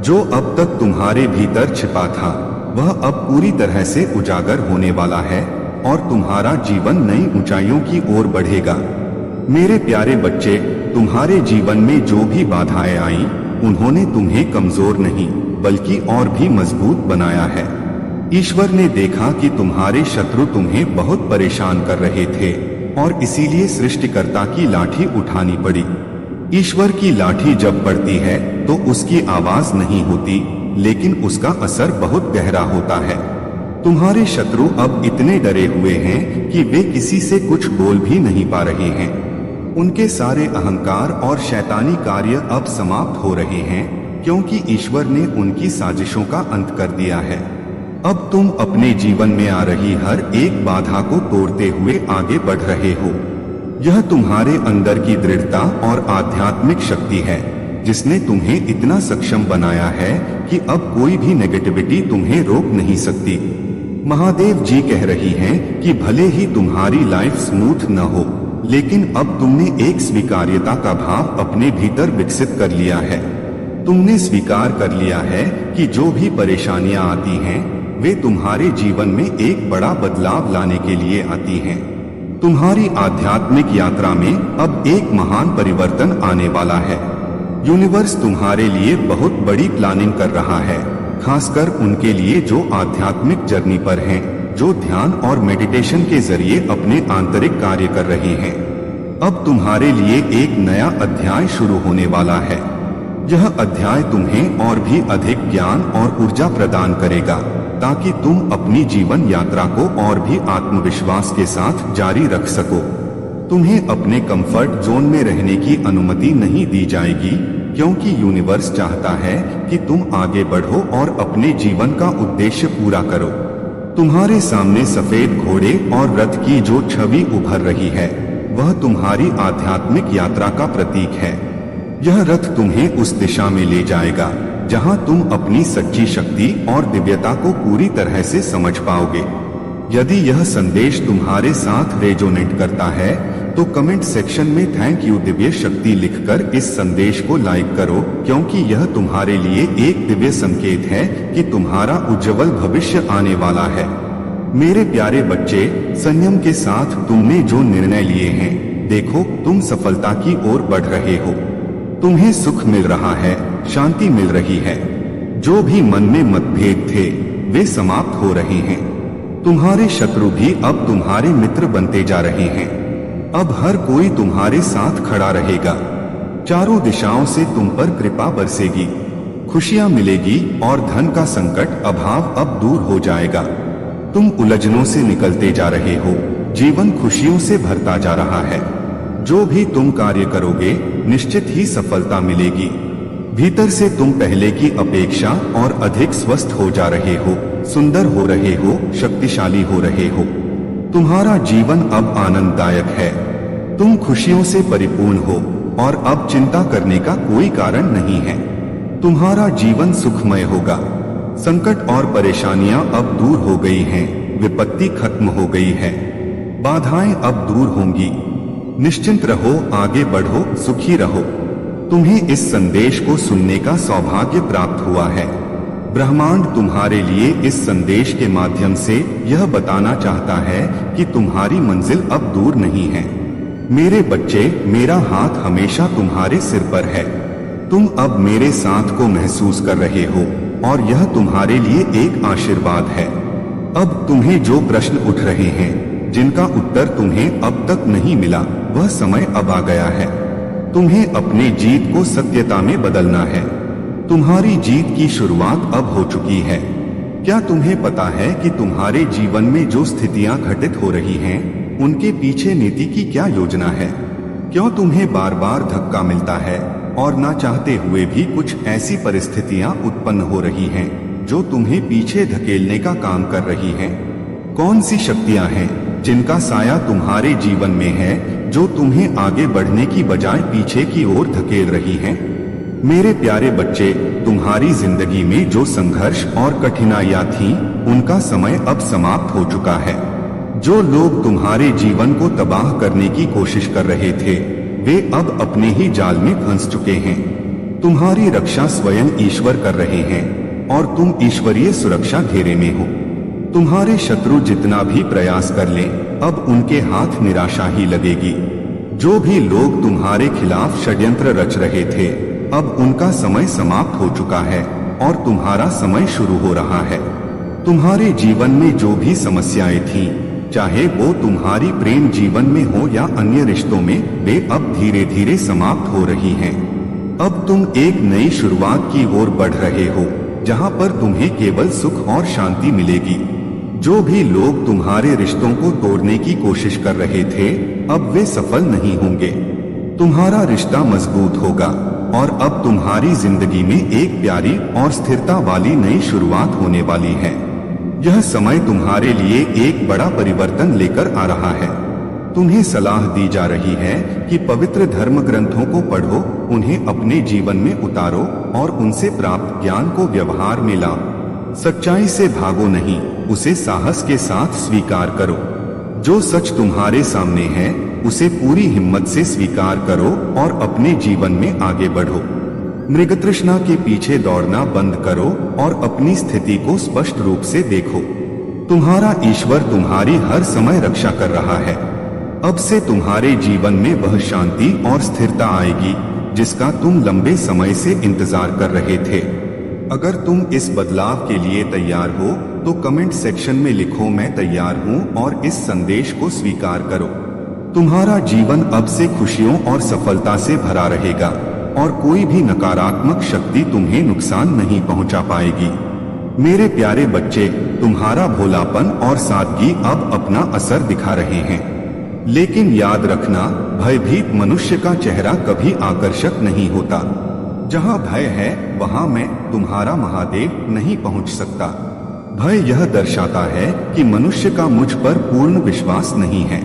जो अब तक तुम्हारे भीतर छिपा था, वह अब पूरी तरह से उजागर होने वाला है और तुम्हारा जीवन नई ऊंचाइयों की ओर बढ़ेगा। मेरे प्यारे बच्चे, तुम्हारे जीवन में जो भी बाधाएं आईं, उन्होंने तुम्हें कमजोर नहीं बल्कि और भी मजबूत बनाया है। ईश्वर ने देखा कि तुम्हारे शत्रु तुम्हें बहुत परेशान कर रहे थे और इसीलिए सृष्टिकर्ता की लाठी उठानी पड़ी। ईश्वर की लाठी जब पड़ती है तो उसकी आवाज नहीं होती, लेकिन उसका असर बहुत गहरा होता है। तुम्हारे शत्रु अब इतने डरे हुए हैं कि वे किसी से कुछ बोल भी नहीं पा रहे हैं। उनके सारे अहंकार और शैतानी कार्य अब समाप्त हो रहे हैं, क्योंकि ईश्वर ने उनकी साजिशों का अंत कर दिया है। अब तुम अपने जीवन में आ रही हर एक बाधा को तोड़ते हुए आगे बढ़ रहे हो। यह तुम्हारे अंदर की दृढ़ता और आध्यात्मिक शक्ति है जिसने तुम्हें इतना सक्षम बनाया है कि अब कोई भी नेगेटिविटी तुम्हें रोक नहीं सकती। महादेव जी कह रही हैं कि भले ही तुम्हारी लाइफ स्मूथ न हो, लेकिन अब तुमने एक स्वीकार्यता का भाव अपने भीतर विकसित कर लिया है। तुमने स्वीकार कर लिया है कि जो भी परेशानियां आती हैं, वे तुम्हारे जीवन में एक बड़ा बदलाव लाने के लिए आती हैं। तुम्हारी आध्यात्मिक यात्रा में अब एक महान परिवर्तन आने वाला है। यूनिवर्स तुम्हारे लिए बहुत बड़ी प्लानिंग कर रहा है, खासकर उनके लिए जो आध्यात्मिक जर्नी पर हैं, जो ध्यान और मेडिटेशन के जरिए अपने आंतरिक कार्य कर रहे हैं। अब तुम्हारे लिए एक नया अध्याय शुरू होने वाला है। यह अध्याय तुम्हें और भी अधिक ज्ञान और ऊर्जा प्रदान करेगा, ताकि तुम अपनी जीवन यात्रा को और भी आत्मविश्वास के साथ जारी रख सको। तुम्हें अपने कंफर्ट जोन में रहने की अनुमति नहीं दी जाएगी, क्योंकि यूनिवर्स चाहता है कि तुम आगे बढ़ो और अपने जीवन का उद्देश्य पूरा करो। तुम्हारे सामने सफेद घोड़े और रथ की जो छवि उभर रही है, वह तुम्हारी आध्यात्मिक यात्रा का प्रतीक है। यह रथ तुम्हें उस दिशा में ले जाएगा जहां तुम अपनी सच्ची शक्ति और दिव्यता को पूरी तरह से समझ पाओगे। यदि यह संदेश तुम्हारे साथ रेजोनेट करता है तो कमेंट सेक्शन में थैंक यू दिव्य शक्ति लिखकर इस संदेश को लाइक करो, क्योंकि यह तुम्हारे लिए एक दिव्य संकेत है कि तुम्हारा उज्जवल भविष्य आने वाला है। मेरे प्यारे बच्चे, संयम के साथ तुमने जो निर्णय लिए हैं, देखो तुम सफलता की ओर बढ़ रहे हो। तुम्हें सुख मिल रहा है, शांति मिल रही है। जो भी मन में मतभेद थे, वे समाप्त हो रहे हैं। तुम्हारे शत्रु भी अब तुम्हारे मित्र बनते जा रहे हैं। अब हर कोई तुम्हारे साथ खड़ा रहेगा। चारों दिशाओं से तुम पर कृपा बरसेगी, खुशियां मिलेगी और धन का संकट अभाव अब दूर हो जाएगा। तुम उलझनों से निकलते जा रहे हो, जीवन खुशियों से भरता जा रहा है। जो भी तुम कार्य करोगे, निश्चित ही सफलता मिलेगी। भीतर से तुम पहले की अपेक्षा और अधिक स्वस्थ हो जा रहे हो, सुंदर हो रहे हो, शक्तिशाली हो रहे हो। तुम्हारा जीवन अब आनंददायक है। तुम खुशियों से परिपूर्ण हो और अब चिंता करने का कोई कारण नहीं है। तुम्हारा जीवन सुखमय होगा। संकट और परेशानियां अब दूर हो गई हैं, विपत्ति खत्म हो गई है, बाधाएं अब दूर होंगी। निश्चिंत रहो, आगे बढ़ो, सुखी रहो। तुम्हें इस संदेश को सुनने का सौभाग्य प्राप्त हुआ है। ब्रह्मांड तुम्हारे लिए इस संदेश के माध्यम से यह बताना चाहता है कि तुम्हारी मंजिल अब दूर नहीं है। मेरे बच्चे, मेरा हाथ हमेशा तुम्हारे सिर पर है। तुम अब मेरे साथ को महसूस कर रहे हो और यह तुम्हारे लिए एक आशीर्वाद है। अब तुम्हें जो प्रश्न उठ रहे हैं, जिनका उत्तर तुम्हें अब तक नहीं मिला, वह समय अब आ गया है। तुम्हें अपने जीत को सत्यता में बदलना है। तुम्हारी जीत की शुरुआत अब हो चुकी है। क्या तुम्हें पता है कि तुम्हारे जीवन में जो स्थितियां घटित हो रही हैं, उनके पीछे नीति की क्या योजना है? क्यों तुम्हें बार बार धक्का मिलता है और ना चाहते हुए भी कुछ ऐसी परिस्थितियां उत्पन्न हो रही हैं जो तुम्हें पीछे धकेलने का काम कर रही हैं? कौन सी शक्तियां हैं जिनका साया तुम्हारे जीवन में है, जो तुम्हें आगे बढ़ने की बजाय पीछे की ओर धकेल रही हैं? मेरे प्यारे बच्चे, तुम्हारी जिंदगी में जो संघर्ष और कठिनाइयां थीं, उनका समय अब समाप्त हो चुका है। जो लोग तुम्हारे जीवन को तबाह करने की कोशिश कर रहे थे, वे अब अपने ही जाल में फंस चुके हैं। तुम्हारी रक्षा स्वयं ईश्वर कर रहे हैं और तुम ईश्वरीय सुरक्षा घेरे में हो। तुम्हारे शत्रु जितना भी प्रयास कर लें, अब उनके हाथ निराशा ही लगेगी। जो भी लोग तुम्हारे खिलाफ षड्यंत्र रच रहे थे, अब उनका समय समाप्त हो चुका है और तुम्हारा समय शुरू हो रहा है। तुम्हारे जीवन में जो भी समस्याएं थीं, चाहे वो तुम्हारी प्रेम जीवन में हो या अन्य रिश्तों में, वे अब धीरे धीरे समाप्त हो रही हैं। अब तुम एक नई शुरुआत की ओर बढ़ रहे हो, जहां पर तुम्हें केवल सुख और शांति मिलेगी। जो भी लोग तुम्हारे रिश्तों को तोड़ने की कोशिश कर रहे थे, अब वे सफल नहीं होंगे। तुम्हारा रिश्ता मजबूत होगा और अब तुम्हारी जिंदगी में एक प्यारी और स्थिरता वाली नई शुरुआत होने वाली है। यह समय तुम्हारे लिए एक बड़ा परिवर्तन लेकर आ रहा है। तुम्हें सलाह दी जा रही है कि पवित्र धर्म ग्रंथों को पढ़ो, उन्हें अपने जीवन में उतारो और उनसे प्राप्त ज्ञान को व्यवहार में लाओ। सच्चाई से भागो नहीं, उसे साहस के साथ स्वीकार करो। जो सच तुम्हारे सामने है, उसे पूरी हिम्मत से स्वीकार करो और अपने जीवन में आगे बढ़ो। मृगतृष्णा के पीछे दौड़ना बंद करो और अपनी स्थिति को स्पष्ट रूप से देखो। तुम्हारा ईश्वर तुम्हारी हर समय रक्षा कर रहा है। अब से तुम्हारे जीवन में वह शांति और स्थिरता आएगी जिसका तुम लंबे समय से इंतजार कर रहे थे। अगर तुम इस बदलाव के लिए तैयार हो तो कमेंट सेक्शन में लिखो, मैं तैयार हूं, और इस संदेश को स्वीकार करो। तुम्हारा जीवन अब से खुशियों और सफलता से भरा रहेगा और कोई भी नकारात्मक शक्ति तुम्हें नुकसान नहीं पहुंचा पाएगी। मेरे प्यारे बच्चे, तुम्हारा भोलापन और सादगी अब अपना असर दिखा रहे हैं। लेकिन याद रखना, भयभीत मनुष्य का चेहरा कभी आकर्षक नहीं होता। जहां भय है, वहां मैं, तुम्हारा महादेव, नहीं पहुंच सकता। भय यह दर्शाता है कि मनुष्य का मुझ पर पूर्ण विश्वास नहीं है।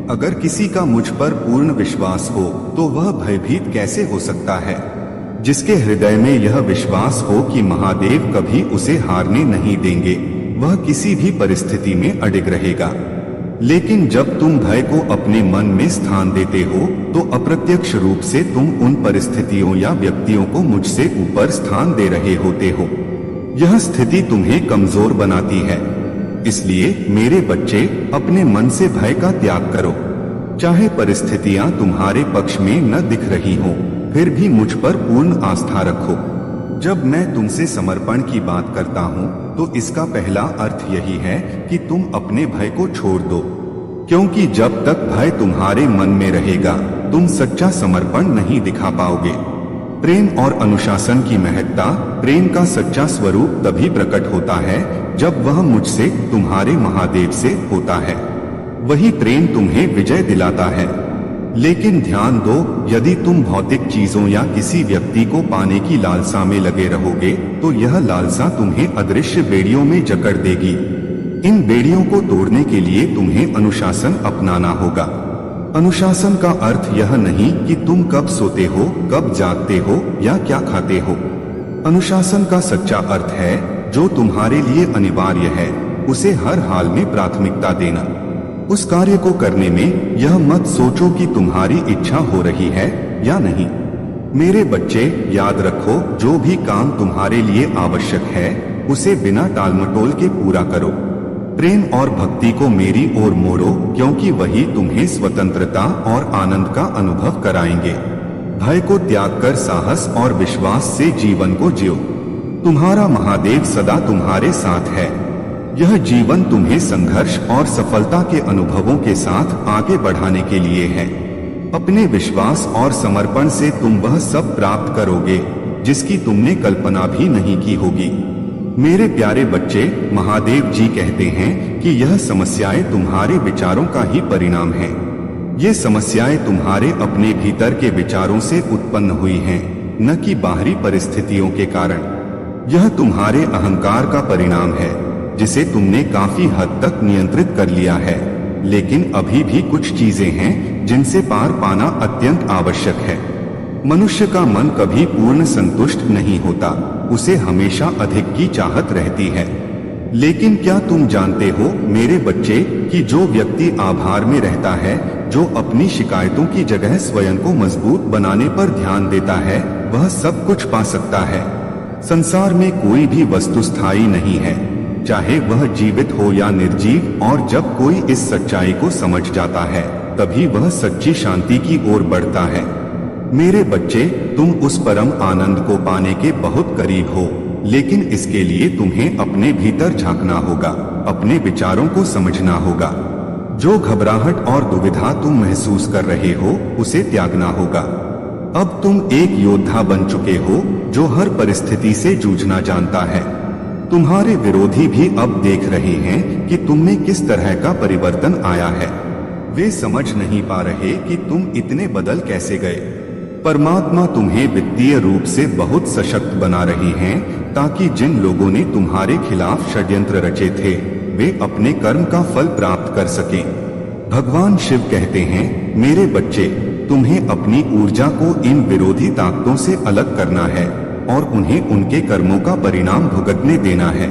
अगर किसी का मुझ पर पूर्ण विश्वास हो तो वह भयभीत कैसे हो सकता है? जिसके हृदय में यह विश्वास हो कि महादेव कभी उसे हारने नहीं देंगे, वह किसी भी परिस्थिति में अडिग रहेगा। लेकिन जब तुम भय को अपने मन में स्थान देते हो तो अप्रत्यक्ष रूप से तुम उन परिस्थितियों या व्यक्तियों को मुझसे ऊपर स्थान दे रहे होते हो। यह स्थिति तुम्हें कमजोर बनाती है। इसलिए मेरे बच्चे, अपने मन से भय का त्याग करो। चाहे परिस्थितियां तुम्हारे पक्ष में न दिख रही हो, फिर भी मुझ पर पूर्ण आस्था रखो। जब मैं तुमसे समर्पण की बात करता हूँ तो इसका पहला अर्थ यही है कि तुम अपने भय को छोड़ दो, क्योंकि जब तक भय तुम्हारे मन में रहेगा तुम सच्चा समर्पण नहीं दिखा पाओगे। प्रेम और अनुशासन की महत्ता, प्रेम का सच्चा स्वरूप तभी प्रकट होता है जब वह मुझसे, तुम्हारे महादेव से होता है। वही प्रेम तुम्हें विजय दिलाता है। लेकिन ध्यान दो, यदि तुम भौतिक चीजों या किसी व्यक्ति को पाने की लालसा में लगे रहोगे तो यह लालसा तुम्हें अदृश्य बेड़ियों में जकड़ देगी। इन बेड़ियों को तोड़ने के लिए तुम्हें अनुशासन अपनाना होगा। अनुशासन का अर्थ यह नहीं कि तुम कब सोते हो, कब जागते हो या क्या खाते हो। अनुशासन का सच्चा अर्थ है, जो तुम्हारे लिए अनिवार्य है उसे हर हाल में प्राथमिकता देना। उस कार्य को करने में यह मत सोचो कि तुम्हारी इच्छा हो रही है या नहीं। मेरे बच्चे, याद रखो, जो भी काम तुम्हारे लिए आवश्यक है उसे बिना टालमटोल के पूरा करो। प्रेम और भक्ति को मेरी ओर मोड़ो, क्योंकि वही तुम्हें स्वतंत्रता और आनंद का अनुभव कराएंगे। भय को त्याग कर साहस और विश्वास से जीवन को जियो। तुम्हारा महादेव सदा तुम्हारे साथ है। यह जीवन तुम्हें संघर्ष और सफलता के अनुभवों के साथ आगे बढ़ाने के लिए है। अपने विश्वास और समर्पण से तुम वह सब प्राप्त करोगे जिसकी तुमने कल्पना भी नहीं की होगी। मेरे प्यारे बच्चे, महादेव जी कहते हैं कि यह समस्याएं तुम्हारे विचारों का ही परिणाम है। ये समस्याएं तुम्हारे अपने भीतर के विचारों से उत्पन्न हुई हैं, न कि बाहरी परिस्थितियों के कारण। यह तुम्हारे अहंकार का परिणाम है जिसे तुमने काफी हद तक नियंत्रित कर लिया है। लेकिन अभी भी कुछ चीजें हैं जिनसे पार पाना अत्यंत आवश्यक है। मनुष्य का मन कभी पूर्ण संतुष्ट नहीं होता, उसे हमेशा अधिक की चाहत रहती है। लेकिन क्या तुम जानते हो मेरे बच्चे कि जो व्यक्ति आभार में रहता है, जो अपनी शिकायतों की जगह स्वयं को मजबूत बनाने पर ध्यान देता है, वह सब कुछ पा सकता है। संसार में कोई भी वस्तु स्थायी नहीं है, चाहे वह जीवित हो या निर्जीव, और जब कोई इस सच्चाई को समझ जाता है तभी वह सच्ची शांति की ओर बढ़ता है। मेरे बच्चे, तुम उस परम आनंद को पाने के बहुत करीब हो, लेकिन इसके लिए तुम्हें अपने भीतर झांकना होगा, अपने विचारों को समझना होगा। जो घबराहट और दुविधा तुम महसूस कर रहे हो, उसे त्यागना होगा। अब तुम एक योद्धा बन चुके हो जो हर परिस्थिति से जूझना जानता है। तुम्हारे विरोधी भी अब देख रहे हैं कि तुम में किस तरह का परिवर्तन आया है। वे समझ नहीं पा रहे कि तुम इतने बदल कैसे गए। परमात्मा तुम्हें वित्तीय रूप से बहुत सशक्त बना रही हैं, ताकि जिन लोगों ने तुम्हारे खिलाफ षड्यंत्र रचे थे, वे अपने कर्म का फल प्राप्त कर सकें। भगवान शिव कहते हैं, मेरे बच्चे, तुम्हें अपनी ऊर्जा को इन विरोधी ताकतों से अलग करना है और उन्हें उनके कर्मों का परिणाम भुगतने देना है।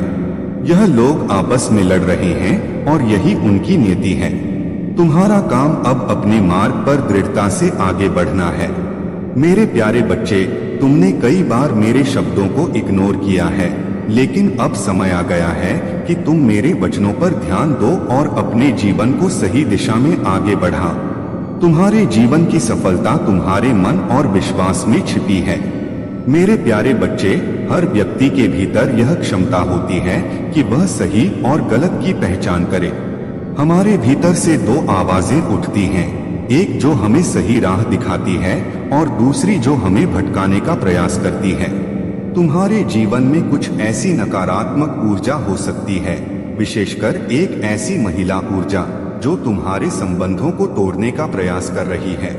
यह लोग आपस में लड़ रहे हैं और यही उनकी नियति है। तुम्हारा काम अब अपने मार्ग पर दृढ़ता से आगे बढ़ना है। मेरे प्यारे बच्चे, तुमने कई बार मेरे शब्दों को इग्नोर किया है, लेकिन अब समय आ गया है कि तुम मेरे वचनों पर ध्यान दो और अपने जीवन को सही दिशा में आगे बढ़ा। तुम्हारे जीवन की सफलता तुम्हारे मन और विश्वास में छिपी है। मेरे प्यारे बच्चे, हर व्यक्ति के भीतर यह क्षमता होती है कि वह सही और गलत की पहचान करे। हमारे भीतर से दो आवाजें उठती हैं, एक जो हमें सही राह दिखाती है और दूसरी जो हमें भटकाने का प्रयास करती है। तुम्हारे जीवन में कुछ ऐसी नकारात्मक ऊर्जा हो सकती है, विशेषकर एक ऐसी महिला ऊर्जा जो तुम्हारे संबंधों को तोड़ने का प्रयास कर रही है।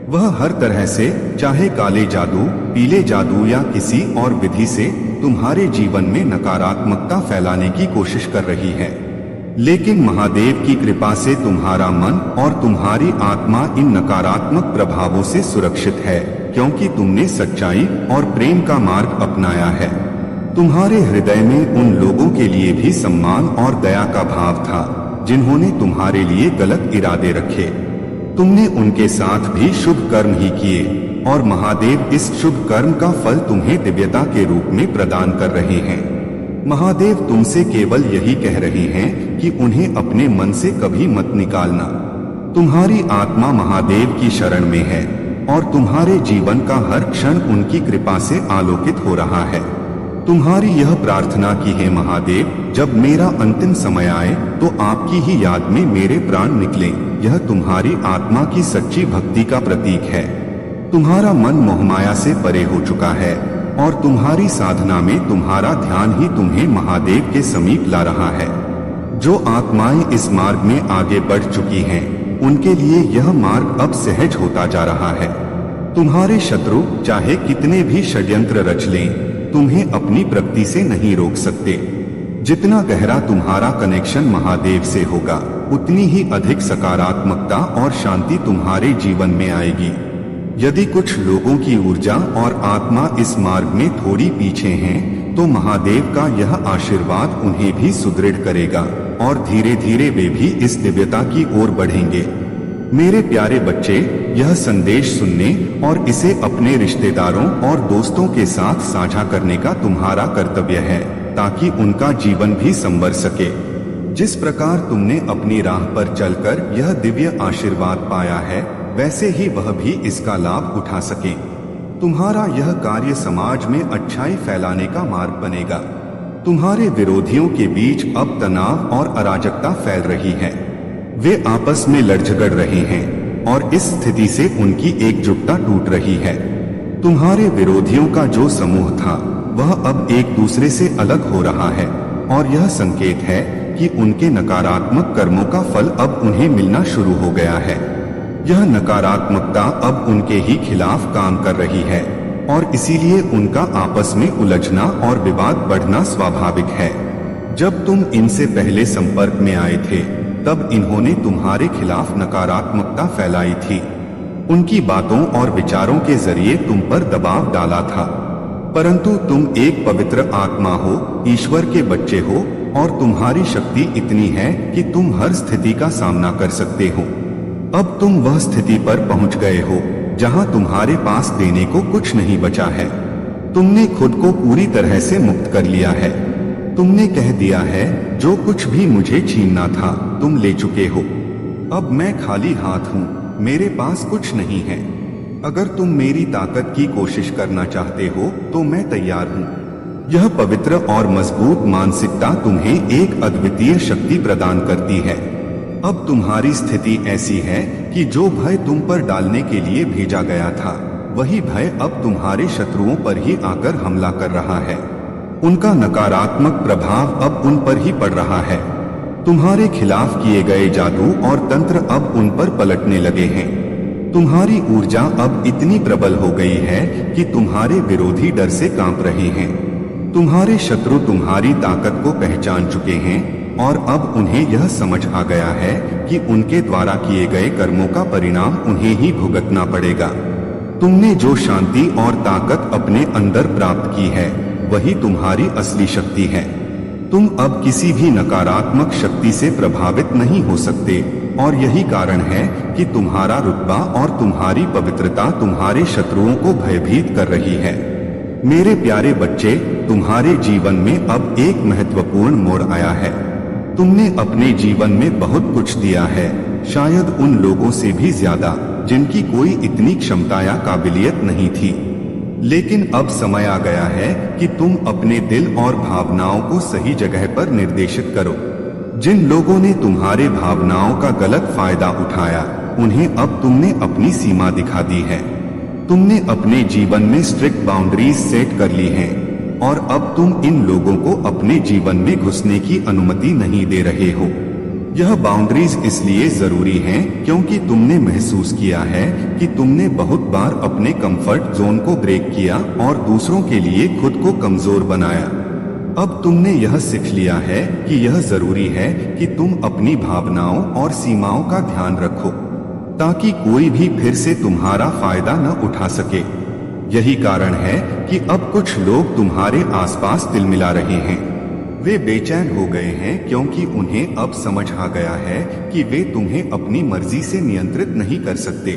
वह हर तरह से, चाहे काले जादू, पीले जादू या किसी और विधि से, तुम्हारे जीवन में नकारात्मकता फैलाने की कोशिश कर रही है। लेकिन महादेव की कृपा से तुम्हारा मन और तुम्हारी आत्मा इन नकारात्मक प्रभावों से सुरक्षित है, क्योंकि तुमने सच्चाई और प्रेम का मार्ग अपनाया है। तुम्हारे हृदय में उन लोगों के लिए भी सम्मान और दया का भाव था जिन्होंने तुम्हारे लिए गलत इरादे रखे। तुमने उनके साथ भी शुभ कर्म ही किए और महादेव इस शुभ कर्म का फल तुम्हें दिव्यता के रूप में प्रदान कर रहे हैं। महादेव तुमसे केवल यही कह रहे हैं कि उन्हें अपने मन से कभी मत निकालना। तुम्हारी आत्मा महादेव की शरण में है और तुम्हारे जीवन का हर क्षण उनकी कृपा से आलोकित हो रहा है। तुम्हारी यह प्रार्थना की है, महादेव, जब मेरा अंतिम समय आए तो आपकी ही याद में मेरे प्राण निकलें। यह तुम्हारी आत्मा की सच्ची भक्ति का प्रतीक है। तुम्हारा मन मोहमाया से परे हो चुका है और तुम्हारी साधना में तुम्हारा ध्यान ही तुम्हें महादेव के समीप ला रहा है। जो आत्माएं इस मार्ग में आगे बढ़ चुकी हैं, उनके लिए यह मार्ग अब सहज होता जा रहा है। तुम्हारे शत्रु चाहे कितने भी षड्यंत्र रच लें, तुम्हें अपनी प्रगति से नहीं रोक सकते। जितना गहरा तुम्हारा कनेक्शन महादेव से होगा, उतनी ही अधिक सकारात्मकता और शांति तुम्हारे जीवन में आएगी। यदि कुछ लोगों की ऊर्जा और आत्मा इस मार्ग में थोड़ी पीछे हैं, तो महादेव का यह आशीर्वाद उन्हें भी सुदृढ़ करेगा और धीरे धीरे वे भी इस दिव्यता की ओर बढ़ेंगे। मेरे प्यारे बच्चे, यह संदेश सुनने और इसे अपने रिश्तेदारों और दोस्तों के साथ साझा करने का तुम्हारा कर्तव्य है, ताकि उनका जीवन भी संवर सके। जिस प्रकार तुमने अपनी राह पर चलकर यह दिव्य आशीर्वाद पाया है, वैसे ही वह भी इसका लाभ उठा सके। तुम्हारा यह कार्य समाज में अच्छाई फैलाने का मार्ग बनेगा। तुम्हारे विरोधियों के बीच अब तनाव और अराजकता फैल रही है। वे आपस में लड़ झगड़ रहे हैं और इस स्थिति से उनकी एकजुटता टूट रही है। तुम्हारे विरोधियों का जो समूह था, वह अब एक दूसरे से अलग हो रहा है और यह संकेत है कि उनके नकारात्मक कर्मों का फल अब उन्हें मिलना शुरू हो गया है। यह नकारात्मकता अब उनके ही खिलाफ काम कर रही है और इसीलिए उनका आपस में उलझना और विवाद बढ़ना स्वाभाविक है। जब तुम इनसे पहले संपर्क में आए थे, तब इन्होंने तुम्हारे खिलाफ नकारात्मकता फैलाई थी। उनकी बातों और विचारों के जरिए तुम पर दबाव डाला था। परंतु तुम एक पवित्र आत्मा हो, ईश्वर के बच्चे हो और तुम्हारी शक्ति इतनी है कि तुम हर स्थिति का सामना कर सकते हो। अब तुम वह स्थिति पर पहुंच गए हो जहां तुम्हारे पास देने को कुछ नहीं बचा है। तुमने खुद को पूरी तरह से मुक्त कर लिया है। तुमने कह दिया है, जो कुछ भी मुझे छीनना था तुम ले चुके हो। अब मैं खाली हाथ हूँ, मेरे पास कुछ नहीं है। अगर तुम मेरी ताकत की कोशिश करना चाहते हो तो मैं तैयार हूँ। यह पवित्र और मजबूत मानसिकता तुम्हें एक अद्वितीय शक्ति प्रदान करती है। अब तुम्हारी स्थिति ऐसी है कि जो भय तुम पर डालने के लिए भेजा गया था, वही भय अब तुम्हारे शत्रुओं पर ही आकर हमला कर रहा है। उनका नकारात्मक प्रभाव अब उन पर ही पड़ रहा है। तुम्हारे खिलाफ किए गए जादू और तंत्र अब उन पर पलटने लगे हैं। तुम्हारी ऊर्जा अब इतनी प्रबल हो गई है कि तुम्हारे विरोधी डर से कांप रहे हैं। तुम्हारे शत्रु तुम्हारी ताकत को पहचान चुके हैं और अब उन्हें यह समझ आ गया है कि उनके द्वारा किए गए कर्मों का परिणाम उन्हें ही भुगतना पड़ेगा। तुमने जो शांति और ताकत अपने अंदर प्राप्त की है, वही तुम्हारी असली शक्ति है। तुम अब किसी भी नकारात्मक शक्ति से प्रभावित नहीं हो सकते और यही कारण है कि तुम्हारा रुतबा और तुम्हारी पवित्रता तुम्हारे शत्रुओं को भयभीत कर रही है। मेरे प्यारे बच्चे, तुम्हारे जीवन में अब एक महत्वपूर्ण मोड़ आया है। तुमने अपने जीवन में बहुत कुछ दिया है, शायद उन लोगों से भी ज्यादा जिनकी कोई इतनी क्षमता या काबिलियत नहीं थी। लेकिन अब समय आ गया है कि तुम अपने दिल और भावनाओं को सही जगह पर निर्देशित करो। जिन लोगों ने तुम्हारे भावनाओं का गलत फायदा उठाया, उन्हें अब तुमने अपनी सीमा दिखा दी है। तुमने अपने जीवन में स्ट्रिक्ट बाउंड्रीज सेट कर ली हैं और अब तुम इन लोगों को अपने जीवन में घुसने की अनुमति नहीं दे रहे हो। यह बाउंड्रीज इसलिए जरूरी हैं क्योंकि तुमने महसूस किया है कि तुमने बहुत बार अपने कंफर्ट जोन को ब्रेक किया और दूसरों के लिए खुद को कमजोर बनाया। अब तुमने यह सीख लिया है कि यह जरूरी है कि तुम अपनी भावनाओं और सीमाओं का ध्यान रखो, ताकि कोई भी फिर से तुम्हारा फायदा न उठा सके। यही कारण है कि अब कुछ लोग तुम्हारे आसपास तिलमिला रहे हैं। वे बेचैन हो गए हैं क्योंकि उन्हें अब समझ आ गया है कि वे तुम्हें अपनी मर्जी से नियंत्रित नहीं कर सकते।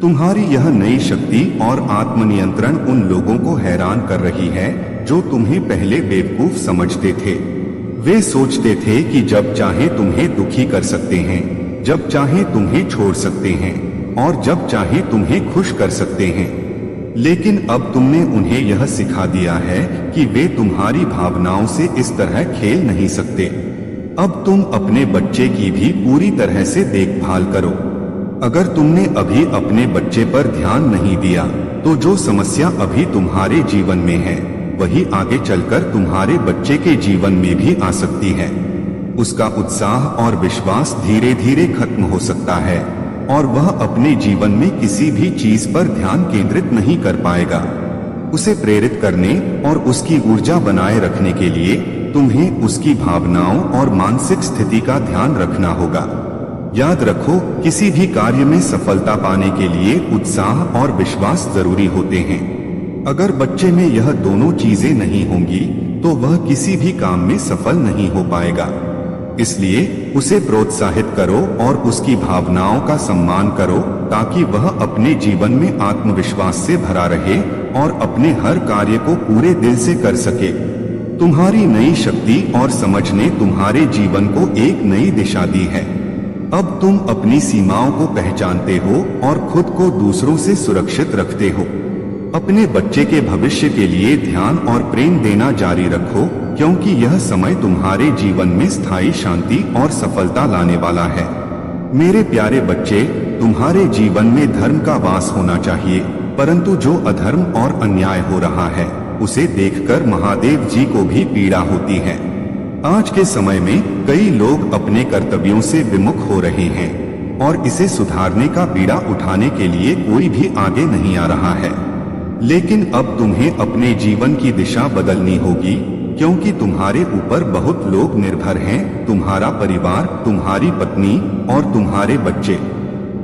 तुम्हारी यह नई शक्ति और आत्मनियंत्रण उन लोगों को हैरान कर रही है जो तुम्हें पहले बेवकूफ समझते थे। वे सोचते थे कि जब चाहे तुम्हें दुखी कर सकते हैं, जब चाहे तुम्हें छोड़ सकते हैं और जब चाहे तुम्हें खुश कर सकते हैं। लेकिन अब तुमने उन्हें यह सिखा दिया है कि वे तुम्हारी भावनाओं से इस तरह खेल नहीं सकते। अब तुम अपने बच्चे की भी पूरी तरह से देखभाल करो। अगर तुमने अभी अपने बच्चे पर ध्यान नहीं दिया, तो जो समस्या अभी तुम्हारे जीवन में है, वही आगे चलकर तुम्हारे बच्चे के जीवन में भी आ सकती है। उसका उत्साह और विश्वास धीरे धीरे खत्म हो सकता है और वह अपने जीवन में किसी भी चीज पर ध्यान केंद्रित नहीं कर पाएगा। उसे प्रेरित करने और उसकी ऊर्जा बनाए रखने के लिए तुम्हें उसकी भावनाओं और मानसिक स्थिति का ध्यान रखना होगा। याद रखो, किसी भी कार्य में सफलता पाने के लिए उत्साह और विश्वास जरूरी होते हैं। अगर बच्चे में यह दोनों चीजें नहीं होंगी, तो वह किसी भी काम में सफल नहीं हो पाएगा। इसलिए उसे प्रोत्साहित करो और उसकी भावनाओं का सम्मान करो, ताकि वह अपने जीवन में आत्मविश्वास से भरा रहे और अपने हर कार्य को पूरे दिल से कर सके। तुम्हारी नई शक्ति और समझ ने तुम्हारे जीवन को एक नई दिशा दी है। अब तुम अपनी सीमाओं को पहचानते हो और खुद को दूसरों से सुरक्षित रखते हो। अपने बच्चे के भविष्य के लिए ध्यान और प्रेम देना जारी रखो, क्योंकि यह समय तुम्हारे जीवन में स्थायी शांति और सफलता लाने वाला है। मेरे प्यारे बच्चे, तुम्हारे जीवन में धर्म का वास होना चाहिए, परंतु जो अधर्म और अन्याय हो रहा है, उसे देखकर महादेव जी को भी पीड़ा होती है। आज के समय में कई लोग अपने कर्तव्यों से विमुख हो रहे हैं और इसे सुधारने का बीड़ा उठाने के लिए कोई भी आगे नहीं आ रहा है। लेकिन अब तुम्हें अपने जीवन की दिशा बदलनी होगी, क्योंकि तुम्हारे ऊपर बहुत लोग निर्भर हैं, तुम्हारा परिवार, तुम्हारी पत्नी और तुम्हारे बच्चे।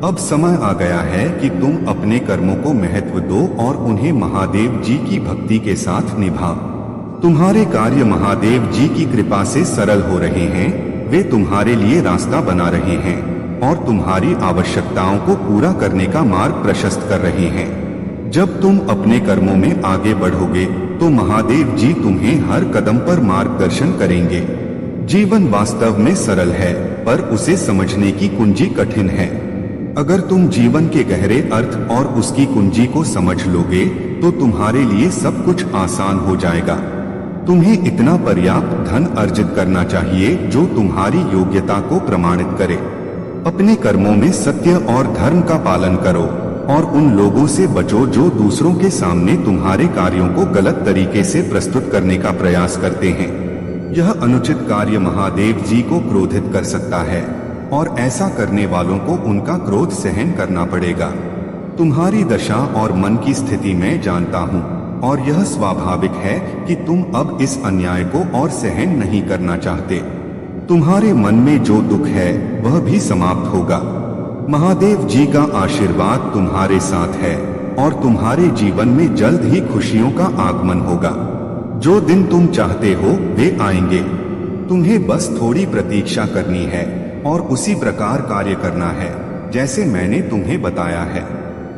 अब समय आ गया है कि तुम अपने कर्मों को महत्व दो और उन्हें महादेव जी की भक्ति के साथ निभाओ। तुम्हारे कार्य महादेव जी की कृपा से सरल हो रहे हैं, वे तुम्हारे लिए रास्ता बना रहे हैं और तुम्हारी आवश्यकताओं को पूरा करने का मार्ग प्रशस्त कर रहे हैं। जब तुम अपने कर्मों में आगे बढ़ोगे, तो महादेव जी तुम्हें हर कदम पर मार्गदर्शन करेंगे। जीवन वास्तव में सरल है, पर उसे समझने की कुंजी कठिन है। अगर तुम जीवन के गहरे अर्थ और उसकी कुंजी को समझ लोगे तो तुम्हारे लिए सब कुछ आसान हो जाएगा। तुम्हें इतना पर्याप्त धन अर्जित करना चाहिए जो तुम्हारी योग्यता को प्रमाणित करे। अपने कर्मों में सत्य और धर्म का पालन करो और उन लोगों से बचो जो दूसरों के सामने तुम्हारे कार्यों को गलत तरीके से प्रस्तुत करने का प्रयास करते हैं। यह अनुचित कार्य महादेव जी को क्रोधित कर सकता है और ऐसा करने वालों को उनका क्रोध सहन करना पड़ेगा। तुम्हारी दशा और मन की स्थिति मैं जानता हूँ और यह स्वाभाविक है कि तुम अब इस अन्याय को और सहन नहीं करना चाहते। तुम्हारे मन में जो दुख है वह भी समाप्त होगा। महादेव जी का आशीर्वाद तुम्हारे साथ है और तुम्हारे जीवन में जल्द ही खुशियों का आगमन होगा। जो दिन तुम चाहते हो वे आएंगे। तुम्हें बस थोड़ी प्रतीक्षा करनी है और उसी प्रकार कार्य करना है जैसे मैंने तुम्हें बताया है।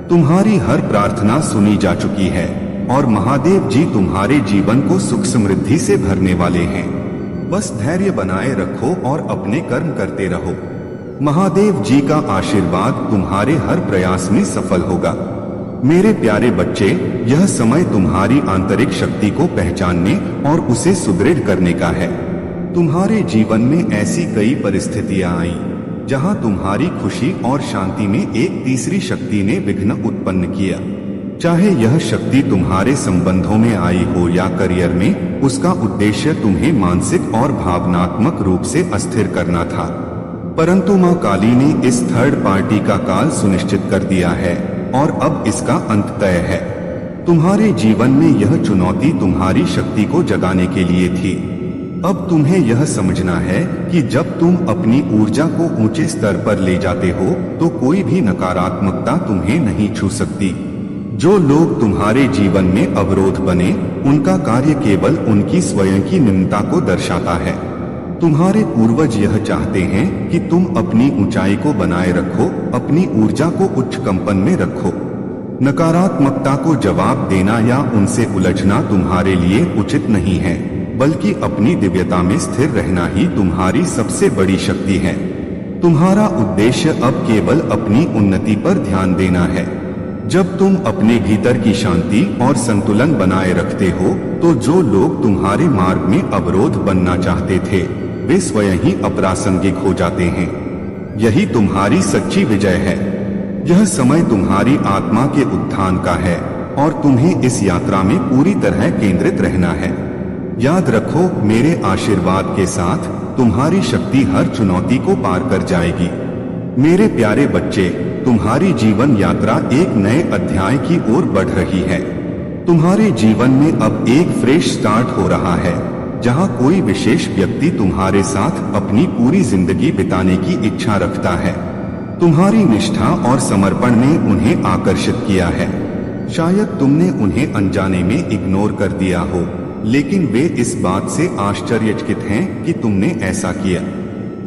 तुम्हारी हर प्रार्थना सुनी जा चुकी है और महादेव जी तुम्हारे जीवन को सुख समृद्धि से भरने वाले हैं। बस धैर्य बनाए रखो और अपने कर्म करते रहो। महादेव जी का आशीर्वाद तुम्हारे हर प्रयास में सफल होगा। मेरे प्यारे बच्चे, यह समय तुम्हारी आंतरिक शक्ति को पहचानने और उसे सुदृढ़ करने का है। तुम्हारे जीवन में ऐसी कई परिस्थितियां आई जहां तुम्हारी खुशी और शांति में एक तीसरी शक्ति ने विघ्न उत्पन्न किया। चाहे यह शक्ति तुम्हारे संबंधों में आई हो या करियर में, उसका उद्देश्य तुम्हें मानसिक और भावनात्मक रूप से अस्थिर करना था। परंतु मां काली ने इस थर्ड पार्टी का काल सुनिश्चित कर दिया है और अब इसका अंत तय है। तुम्हारे जीवन में यह चुनौती तुम्हारी शक्ति को जगाने के लिए थी। अब तुम्हें यह समझना है कि जब तुम अपनी ऊर्जा को ऊंचे स्तर पर ले जाते हो तो कोई भी नकारात्मकता तुम्हें नहीं छू सकती। जो लोग तुम्हारे जीवन में अवरोध बने, उनका कार्य केवल उनकी स्वयं की निम्नता को दर्शाता है। तुम्हारे पूर्वज यह चाहते हैं कि तुम अपनी ऊंचाई को बनाए रखो, अपनी ऊर्जा को उच्च कंपन में रखो। नकारात्मकता को जवाब देना या उनसे उलझना तुम्हारे लिए उचित नहीं है, बल्कि अपनी दिव्यता में स्थिर रहना ही तुम्हारी सबसे बड़ी शक्ति है। तुम्हारा उद्देश्य अब केवल अपनी उन्नति पर ध्यान देना है। जब तुम अपने भीतर की शांति और संतुलन बनाए रखते हो तो जो लोग तुम्हारे मार्ग में अवरोध बनना चाहते थे वे स्वयं ही अप्रासंगिक हो जाते हैं। यही तुम्हारी सच्ची विजय है। यह समय तुम्हारी आत्मा के उत्थान का है और तुम्हें इस यात्रा में पूरी तरह केंद्रित रहना है। याद रखो, मेरे आशीर्वाद के साथ तुम्हारी शक्ति हर चुनौती को पार कर जाएगी। मेरे प्यारे बच्चे, तुम्हारी जीवन यात्रा एक नए अध्याय की ओर बढ़ रही है। तुम्हारे जीवन में अब एक फ्रेश स्टार्ट हो रहा है, जहां कोई विशेष व्यक्ति तुम्हारे साथ अपनी पूरी जिंदगी बिताने की इच्छा रखता है। तुम्हारी निष्ठा और समर्पण ने उन्हें आकर्षित किया है। शायद तुमने उन्हें अनजाने में इग्नोर कर दिया हो, लेकिन वे इस बात से आश्चर्यचकित हैं कि तुमने ऐसा किया।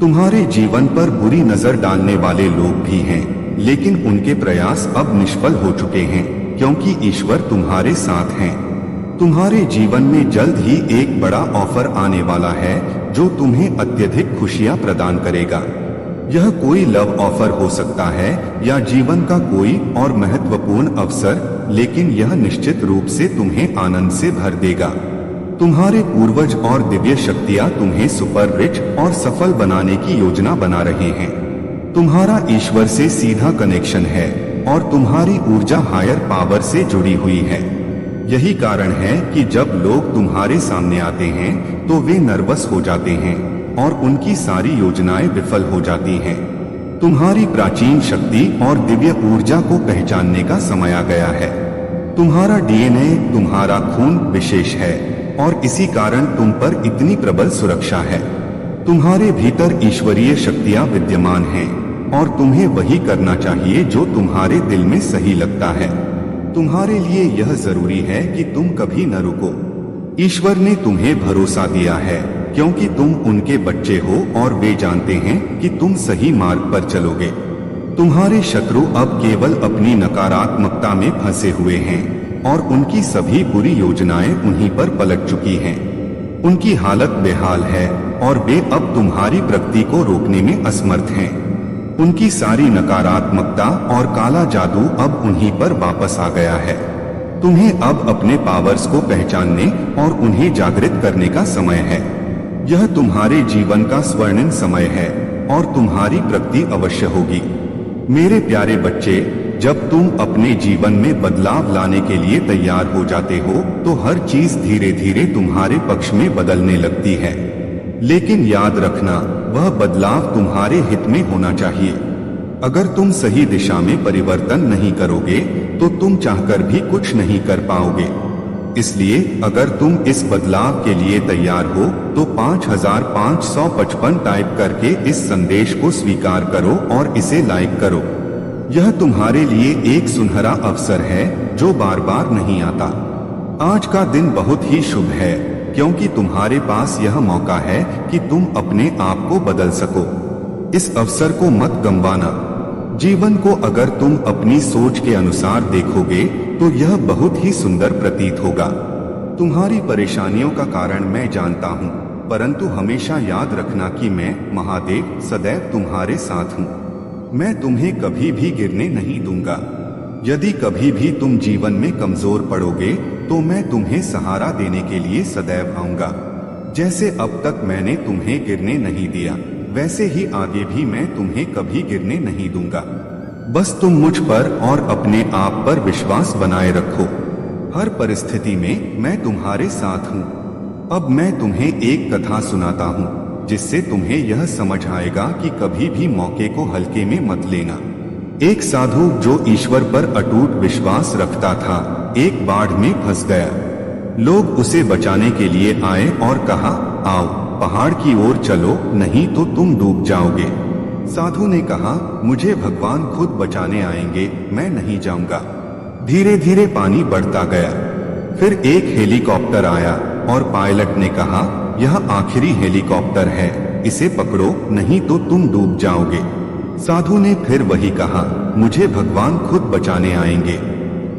तुम्हारे जीवन पर बुरी नजर डालने वाले लोग भी हैं, लेकिन उनके प्रयास अब निष्फल हो चुके हैं क्योंकि ईश्वर तुम्हारे साथ हैं। तुम्हारे जीवन में जल्द ही एक बड़ा ऑफर आने वाला है जो तुम्हें अत्यधिक खुशियां प्रदान करेगा। यह कोई लव ऑफर हो सकता है या जीवन का कोई और महत्वपूर्ण अवसर, लेकिन यह निश्चित रूप से तुम्हें आनंद से भर देगा। तुम्हारे पूर्वज और दिव्य शक्तियां तुम्हें सुपर रिच और सफल बनाने की योजना बना रहे हैं। तुम्हारा ईश्वर से सीधा कनेक्शन है और तुम्हारी ऊर्जा हायर पावर से जुड़ी हुई है। यही कारण है कि जब लोग तुम्हारे सामने आते हैं तो वे नर्वस हो जाते हैं और उनकी सारी योजनाएं विफल हो जाती हैं। तुम्हारी प्राचीन शक्ति और दिव्य ऊर्जा को पहचानने का समय आ गया है। तुम्हारा डीएनए, तुम्हारा खून विशेष है और इसी कारण तुम पर इतनी प्रबल सुरक्षा है। तुम्हारे भीतर ईश्वरीय शक्तियां विद्यमान हैं और तुम्हें वही करना चाहिए जो तुम्हारे दिल में सही लगता है। तुम्हारे लिए यह जरूरी है कि तुम कभी न रुको। ईश्वर ने तुम्हें भरोसा दिया है क्योंकि तुम उनके बच्चे हो और वे जानते हैं कि तुम सही मार्ग पर चलोगे। तुम्हारे शत्रु अब केवल अपनी नकारात्मकता में फंसे हुए हैं और उनकी सभी बुरी योजनाएं उन्हीं पर पलट चुकी हैं। उनकी हालत बेहाल है और वे अब तुम्हारी प्रगति को रोकने में असमर्थ हैं। उनकी सारी नकारात्मकता और काला जादू अब उन्हीं पर वापस आ गया है। तुम्हें अब अपने पावर्स को पहचानने और उन्हें जागृत करने का समय है। यह तुम्हारे जीवन का स्वर्णिम समय है और तुम्हारी प्रगति अवश्य होगी। मेरे प्यारे बच्चे, जब तुम अपने जीवन में बदलाव लाने के लिए तैयार हो जाते हो तो हर चीज धीरे धीरे तुम्हारे पक्ष में बदलने लगती है। लेकिन याद रखना, वह बदलाव तुम्हारे हित में होना चाहिए। अगर तुम सही दिशा में परिवर्तन नहीं करोगे तो तुम चाहकर भी कुछ नहीं कर पाओगे। इसलिए अगर तुम इस बदलाव के लिए तैयार हो तो 5555 टाइप करके इस संदेश को स्वीकार करो और इसे लाइक करो। यह तुम्हारे लिए एक सुनहरा अवसर है जो बार बार नहीं आता। आज का दिन बहुत ही शुभ है क्योंकि तुम्हारे पास यह मौका है कि तुम अपने आप को बदल सको। इस अवसर को मत गंवाना। जीवन को अगर तुम अपनी सोच के अनुसार देखोगे तो यह बहुत ही सुंदर प्रतीत होगा। तुम्हारी परेशानियों का कारण मैं जानता हूँ, परंतु हमेशा याद रखना कि मैं महादेव सदैव तुम्हारे साथ हूँ। मैं तुम्हें कभी भी गिरने नहीं दूंगा। यदि कभी भी तुम जीवन में कमजोर पड़ोगे तो मैं तुम्हें सहारा देने के लिए सदैव आऊंगा। जैसे अब तक मैंने तुम्हें गिरने नहीं दिया, वैसे ही आगे भी मैं तुम्हें कभी गिरने नहीं दूंगा। बस तुम मुझ पर और अपने आप पर विश्वास बनाए रखो। हर परिस्थिति में मैं तुम्हारे साथ हूँ। अब मैं तुम्हें एक कथा सुनाता हूँ जिससे तुम्हें यह समझ आएगा कि कभी भी मौके को हल्के में मत लेना। एक साधु जो ईश्वर पर अटूट विश्वास रखता था, एक बाढ़ में फंस गया। लोग उसे बचाने के लिए आए और कहा, आओ पहाड़ की ओर चलो, नहीं तो तुम डूब जाओगे। साधु ने कहा, मुझे भगवान खुद बचाने आएंगे, मैं नहीं जाऊंगा। धीरे धीरे पानी बढ़ता गया। फिर एक हेलीकॉप्टर आया और पायलट ने कहा, यह आखिरी हेलीकॉप्टर है, इसे पकड़ो, नहीं तो तुम डूब जाओगे। साधु ने फिर वही कहा, मुझे भगवान खुद बचाने आएंगे।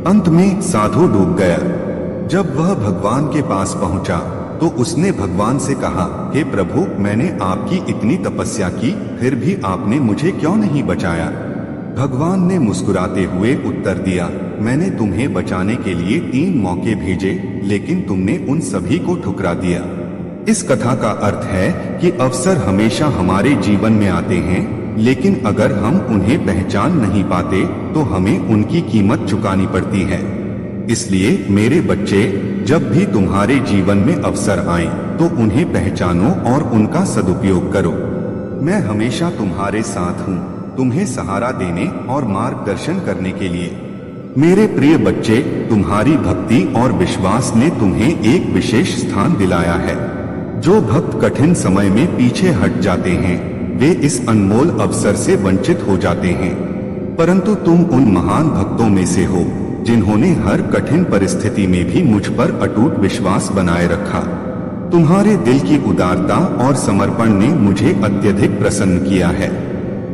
अंत में साधु डूब गया। जब वह भगवान के पास पहुंचा तो उसने भगवान से कहा, हे प्रभु, मैंने आपकी इतनी तपस्या की, फिर भी आपने मुझे क्यों नहीं बचाया? भगवान ने मुस्कुराते हुए उत्तर दिया, मैंने तुम्हें बचाने के लिए 3 मौके भेजे, लेकिन तुमने उन सभी को ठुकरा दिया। इस कथा का अर्थ है कि अवसर हमेशा हमारे जीवन में आते हैं, लेकिन अगर हम उन्हें पहचान नहीं पाते तो हमें उनकी कीमत चुकानी पड़ती है। इसलिए मेरे बच्चे, जब भी तुम्हारे जीवन में अवसर आए तो उन्हें पहचानो और उनका सदुपयोग करो। मैं हमेशा तुम्हारे साथ हूँ, तुम्हें सहारा देने और मार्गदर्शन करने के लिए। मेरे प्रिय बच्चे, तुम्हारी भक्ति और विश्वास ने तुम्हें एक विशेष स्थान दिलाया है। जो भक्त कठिन समय में पीछे हट जाते हैं वे इस अनमोल अवसर से वंचित हो जाते हैं, परंतु तुम उन महान भक्तों में से हो जिन्होंने हर कठिन परिस्थिति में भी मुझ पर अटूट विश्वास बनाए रखा। तुम्हारे दिल की उदारता और समर्पण ने मुझे अत्यधिक प्रसन्न किया है।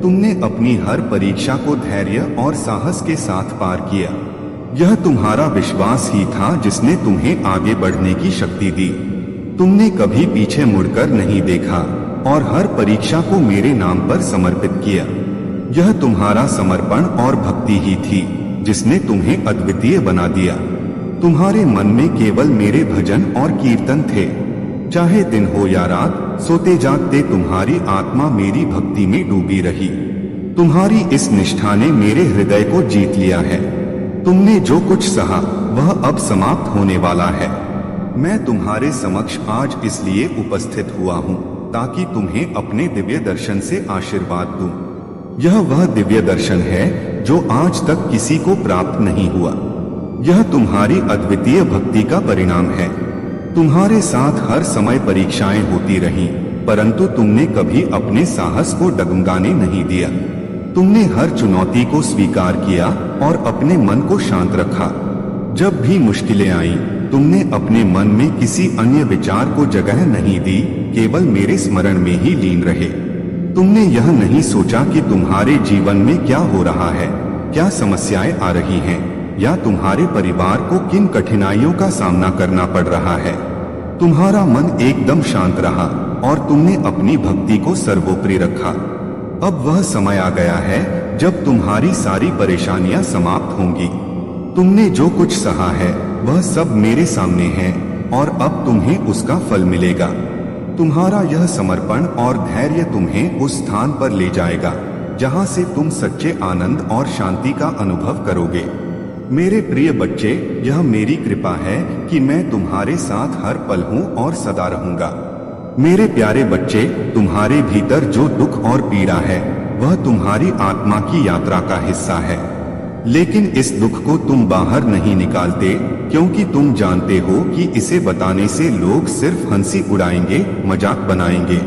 तुमने अपनी हर परीक्षा को धैर्य और साहस के साथ पार किया। यह तुम्हारा विश्वास ही था जिसने तुम्हें आगे बढ़ने की शक्ति दी। तुमने कभी पीछे मुड़कर नहीं देखा और हर परीक्षा को मेरे नाम पर समर्पित किया। यह तुम्हारा समर्पण और भक्ति ही थी जिसने तुम्हें अद्वितीय बना दिया। तुम्हारे मन में केवल मेरे भजन और कीर्तन थे। चाहे दिन हो या रात, सोते जागते तुम्हारी आत्मा मेरी भक्ति में डूबी रही। तुम्हारी इस निष्ठा ने मेरे हृदय को जीत लिया है। तुमने जो कुछ सहा वह अब समाप्त होने वाला है। मैं तुम्हारे समक्ष आज इसलिए उपस्थित हुआ हूँ ताकि तुम्हें अपने दिव्य दर्शन से आशीर्वाद दूं। यह वह दिव्य दर्शन है जो आज तक किसी को प्राप्त नहीं हुआ। यह तुम्हारी अद्वितीय भक्ति का परिणाम है। तुम्हारे साथ हर समय परीक्षाएं होती रहीं, परंतु तुमने कभी अपने साहस को डगमगाने नहीं दिया। तुमने हर चुनौती को स्वीकार किया और अपने मन को शांत रखा। जब भी मुश्किलें आईं, तुमने अपने मन में किसी अन्य विचार को जगह नहीं दी, केवल मेरे स्मरण में ही लीन रहे। तुमने यह नहीं सोचा कि तुम्हारे जीवन में क्या हो रहा है, क्या समस्याएं आ रही हैं, या तुम्हारे परिवार को किन कठिनाइयों का सामना करना पड़ रहा है। तुम्हारा मन एकदम शांत रहा और तुमने अपनी भक्ति को सर्वोपरि रखा। अब वह समय आ गया है जब तुम्हारी सारी परेशानियां समाप्त होंगी। तुमने जो कुछ सहा है वह सब मेरे सामने है और अब तुम्हें उसका फल मिलेगा। तुम्हारा यह समर्पण और धैर्य तुम्हें उस स्थान पर ले जाएगा जहां से तुम सच्चे आनंद और शांति का अनुभव करोगे। मेरे प्रिय बच्चे, यह मेरी कृपा है कि मैं तुम्हारे साथ हर पल हूँ और सदा रहूंगा। मेरे प्यारे बच्चे, तुम्हारे भीतर जो दुख और पीड़ा है वह तुम्हारी आत्मा की यात्रा का हिस्सा है, लेकिन इस दुख को तुम बाहर नहीं निकालते क्योंकि तुम जानते हो कि इसे बताने से लोग सिर्फ हंसी उड़ाएंगे, मजाक बनाएंगे।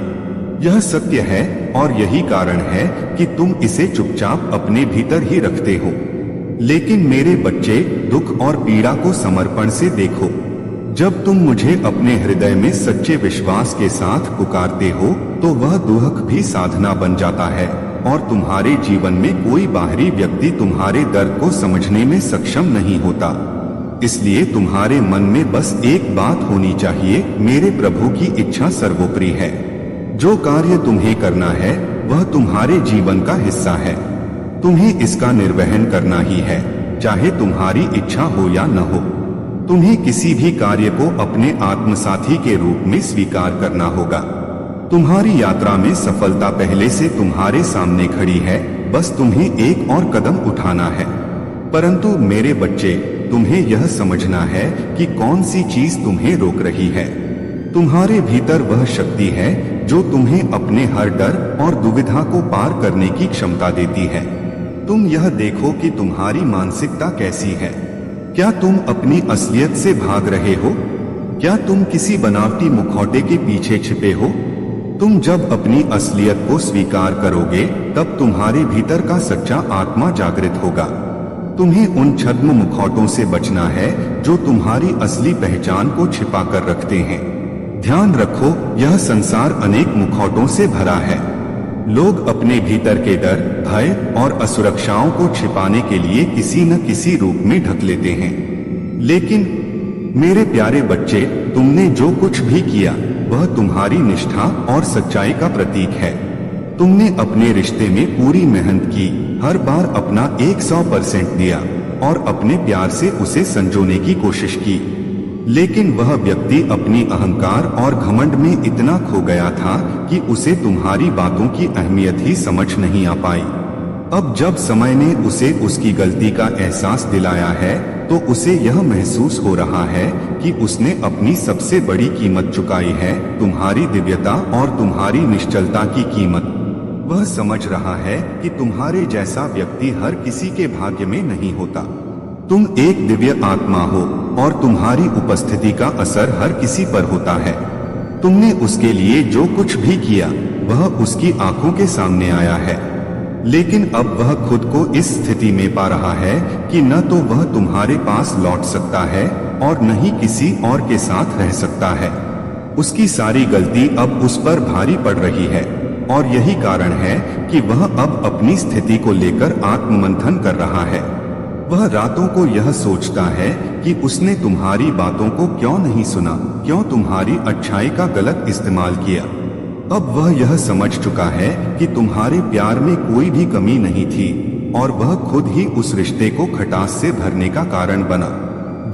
यह सत्य है और यही कारण है कि तुम इसे चुपचाप अपने भीतर ही रखते हो। लेकिन मेरे बच्चे, दुख और पीड़ा को समर्पण से देखो। जब तुम मुझे अपने हृदय में सच्चे विश्वास के साथ पुकारते हो तो वह दुख भी साधना बन जाता है और तुम्हारे जीवन में कोई बाहरी व्यक्ति तुम्हारे दर्द को समझने में सक्षम नहीं होता। इसलिए तुम्हारे मन में बस एक बात होनी चाहिए, मेरे प्रभु की इच्छा सर्वोपरि है। जो कार्य तुम्हें करना है वह तुम्हारे जीवन का हिस्सा है। तुम्हें इसका निर्वहन करना ही है, चाहे तुम्हारी इच्छा हो या न हो। तुम्हें किसी भी कार्य को अपने आत्मसाथी के रूप में स्वीकार करना होगा। तुम्हारी यात्रा में सफलता पहले से तुम्हारे सामने खड़ी है, बस तुम्हें एक और कदम उठाना है। परंतु मेरे बच्चे, तुम्हें यह समझना है कि कौन सी चीज तुम्हें रोक रही है। तुम्हारे भीतर वह शक्ति है जो तुम्हें अपने हर डर और दुविधा को पार करने की क्षमता देती है। तुम यह देखो कि तुम्हारी मानसिकता कैसी है। क्या तुम अपनी असलियत से भाग रहे हो? क्या तुम किसी बनावटी मुखौटे के पीछे छिपे हो? तुम जब अपनी असलियत को स्वीकार करोगे तब तुम्हारे भीतर का सच्चा आत्मा जागृत होगा। तुम्हें उन छद्म मुखौटों से बचना है जो तुम्हारी असली पहचान को छिपा कर रखते हैं। ध्यान रखो, यह संसार अनेक मुखौटों से भरा है। लोग अपने भीतर के डर, भय और असुरक्षाओं को छिपाने के लिए किसी न किसी रूप में ढक लेते हैं। लेकिन मेरे प्यारे बच्चे, तुमने जो कुछ भी किया वह तुम्हारी निष्ठा और सच्चाई का प्रतीक है। तुमने अपने रिश्ते में पूरी मेहनत की, हर बार अपना 100% दिया और अपने प्यार से उसे संजोने की कोशिश की। लेकिन वह व्यक्ति अपनी अहंकार और घमंड में इतना खो गया था कि उसे तुम्हारी बातों की अहमियत ही समझ नहीं आ पाई। अब जब समय ने उसे उसकी गलती का एहसास दिलाया है तो उसे यह महसूस हो रहा है कि उसने अपनी सबसे बड़ी कीमत चुकाई है, तुम्हारी दिव्यता और तुम्हारी निश्चलता की कीमत। वह समझ रहा है कि तुम्हारे जैसा व्यक्ति हर किसी के भाग्य में नहीं होता। तुम एक दिव्य आत्मा हो और तुम्हारी उपस्थिति का असर हर किसी पर होता है। तुमने उसके लिए जो कुछ भी किया वह उसकी आंखों के सामने आया है, लेकिन अब वह खुद को इस स्थिति में पा रहा है कि न तो वह तुम्हारे पास लौट सकता है और न ही किसी और के साथ रह सकता है। उसकी सारी गलती अब उस पर भारी पड़ रही है और यही कारण है कि वह अब अपनी स्थिति को लेकर आत्ममंथन कर रहा है। वह रातों को यह सोचता है कि उसने तुम्हारी बातों को क्यों नहीं सुना, क्यों तुम्हारी अच्छाई का गलत इस्तेमाल किया। अब वह यह समझ चुका है कि तुम्हारे प्यार में कोई भी कमी नहीं थी और वह खुद ही उस रिश्ते को खटास से भरने का कारण बना।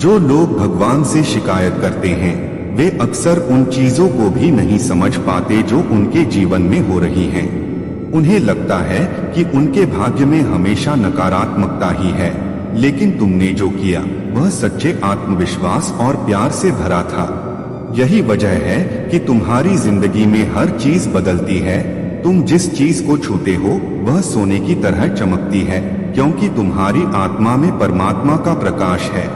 जो लोग भगवान से शिकायत करते हैं वे अक्सर उन चीजों को भी नहीं समझ पाते जो उनके जीवन में हो रही हैं। उन्हें लगता है कि उनके भाग्य में हमेशा नकारात्मकता ही है, लेकिन तुमने जो किया वह सच्चे आत्मविश्वास और प्यार से भरा था। यही वजह है कि तुम्हारी जिंदगी में हर चीज बदलती है। तुम जिस चीज को छूते हो वह सोने की तरह चमकती है, क्योंकि तुम्हारी आत्मा में परमात्मा का प्रकाश है।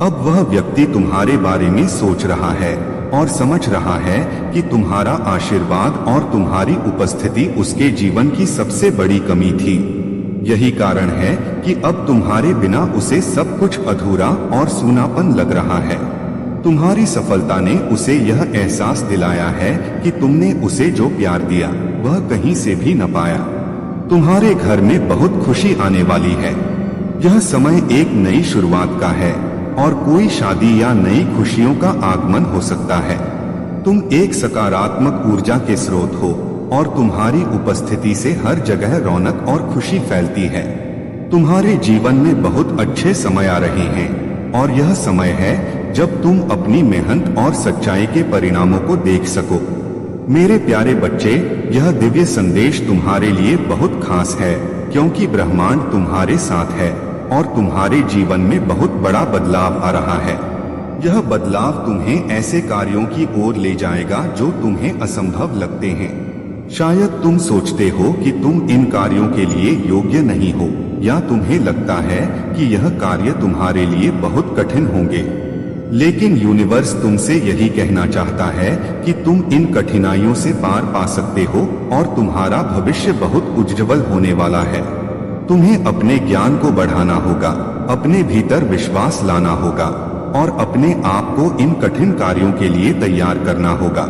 अब वह व्यक्ति तुम्हारे बारे में सोच रहा है और समझ रहा है कि तुम्हारा आशीर्वाद और तुम्हारी उपस्थिति उसके जीवन की सबसे बड़ी कमी थी। यही कारण है कि अब तुम्हारे बिना उसे सब कुछ अधूरा और सूनापन लग रहा है। तुम्हारी सफलता ने उसे यह एहसास दिलाया है कि तुमने उसे जो प्यार दिया वह कहीं से भी न पाया। तुम्हारे घर में बहुत खुशी आने वाली है। यह समय एक नई शुरुआत का है और कोई शादी या नई खुशियों का आगमन हो सकता है। तुम एक सकारात्मक ऊर्जा के स्रोत हो और तुम्हारी उपस्थिति से हर जगह रौनक और खुशी फैलती है। तुम्हारे जीवन में बहुत अच्छे समय आ रहे हैं और यह समय है जब तुम अपनी मेहनत और सच्चाई के परिणामों को देख सको। मेरे प्यारे बच्चे, यह दिव्य संदेश तुम्हारे लिए बहुत खास है क्योंकि ब्रह्मांड तुम्हारे साथ है और तुम्हारे जीवन में बहुत बड़ा बदलाव आ रहा है। यह बदलाव तुम्हें ऐसे कार्यों की ओर ले जाएगा जो तुम्हें असंभव लगते हैं। शायद तुम सोचते हो कि तुम इन कार्यों के लिए योग्य नहीं हो, या तुम्हें लगता है कि यह कार्य तुम्हारे लिए बहुत कठिन होंगे, लेकिन यूनिवर्स तुमसे यही कहना चाहता है कि तुम इन कठिनाइयों से पार पा सकते हो और तुम्हारा भविष्य बहुत उज्जवल होने वाला है। तुम्हें अपने ज्ञान को बढ़ाना होगा, अपने भीतर विश्वास लाना होगा और अपने आप को इन कठिन कार्यों के लिए तैयार करना होगा।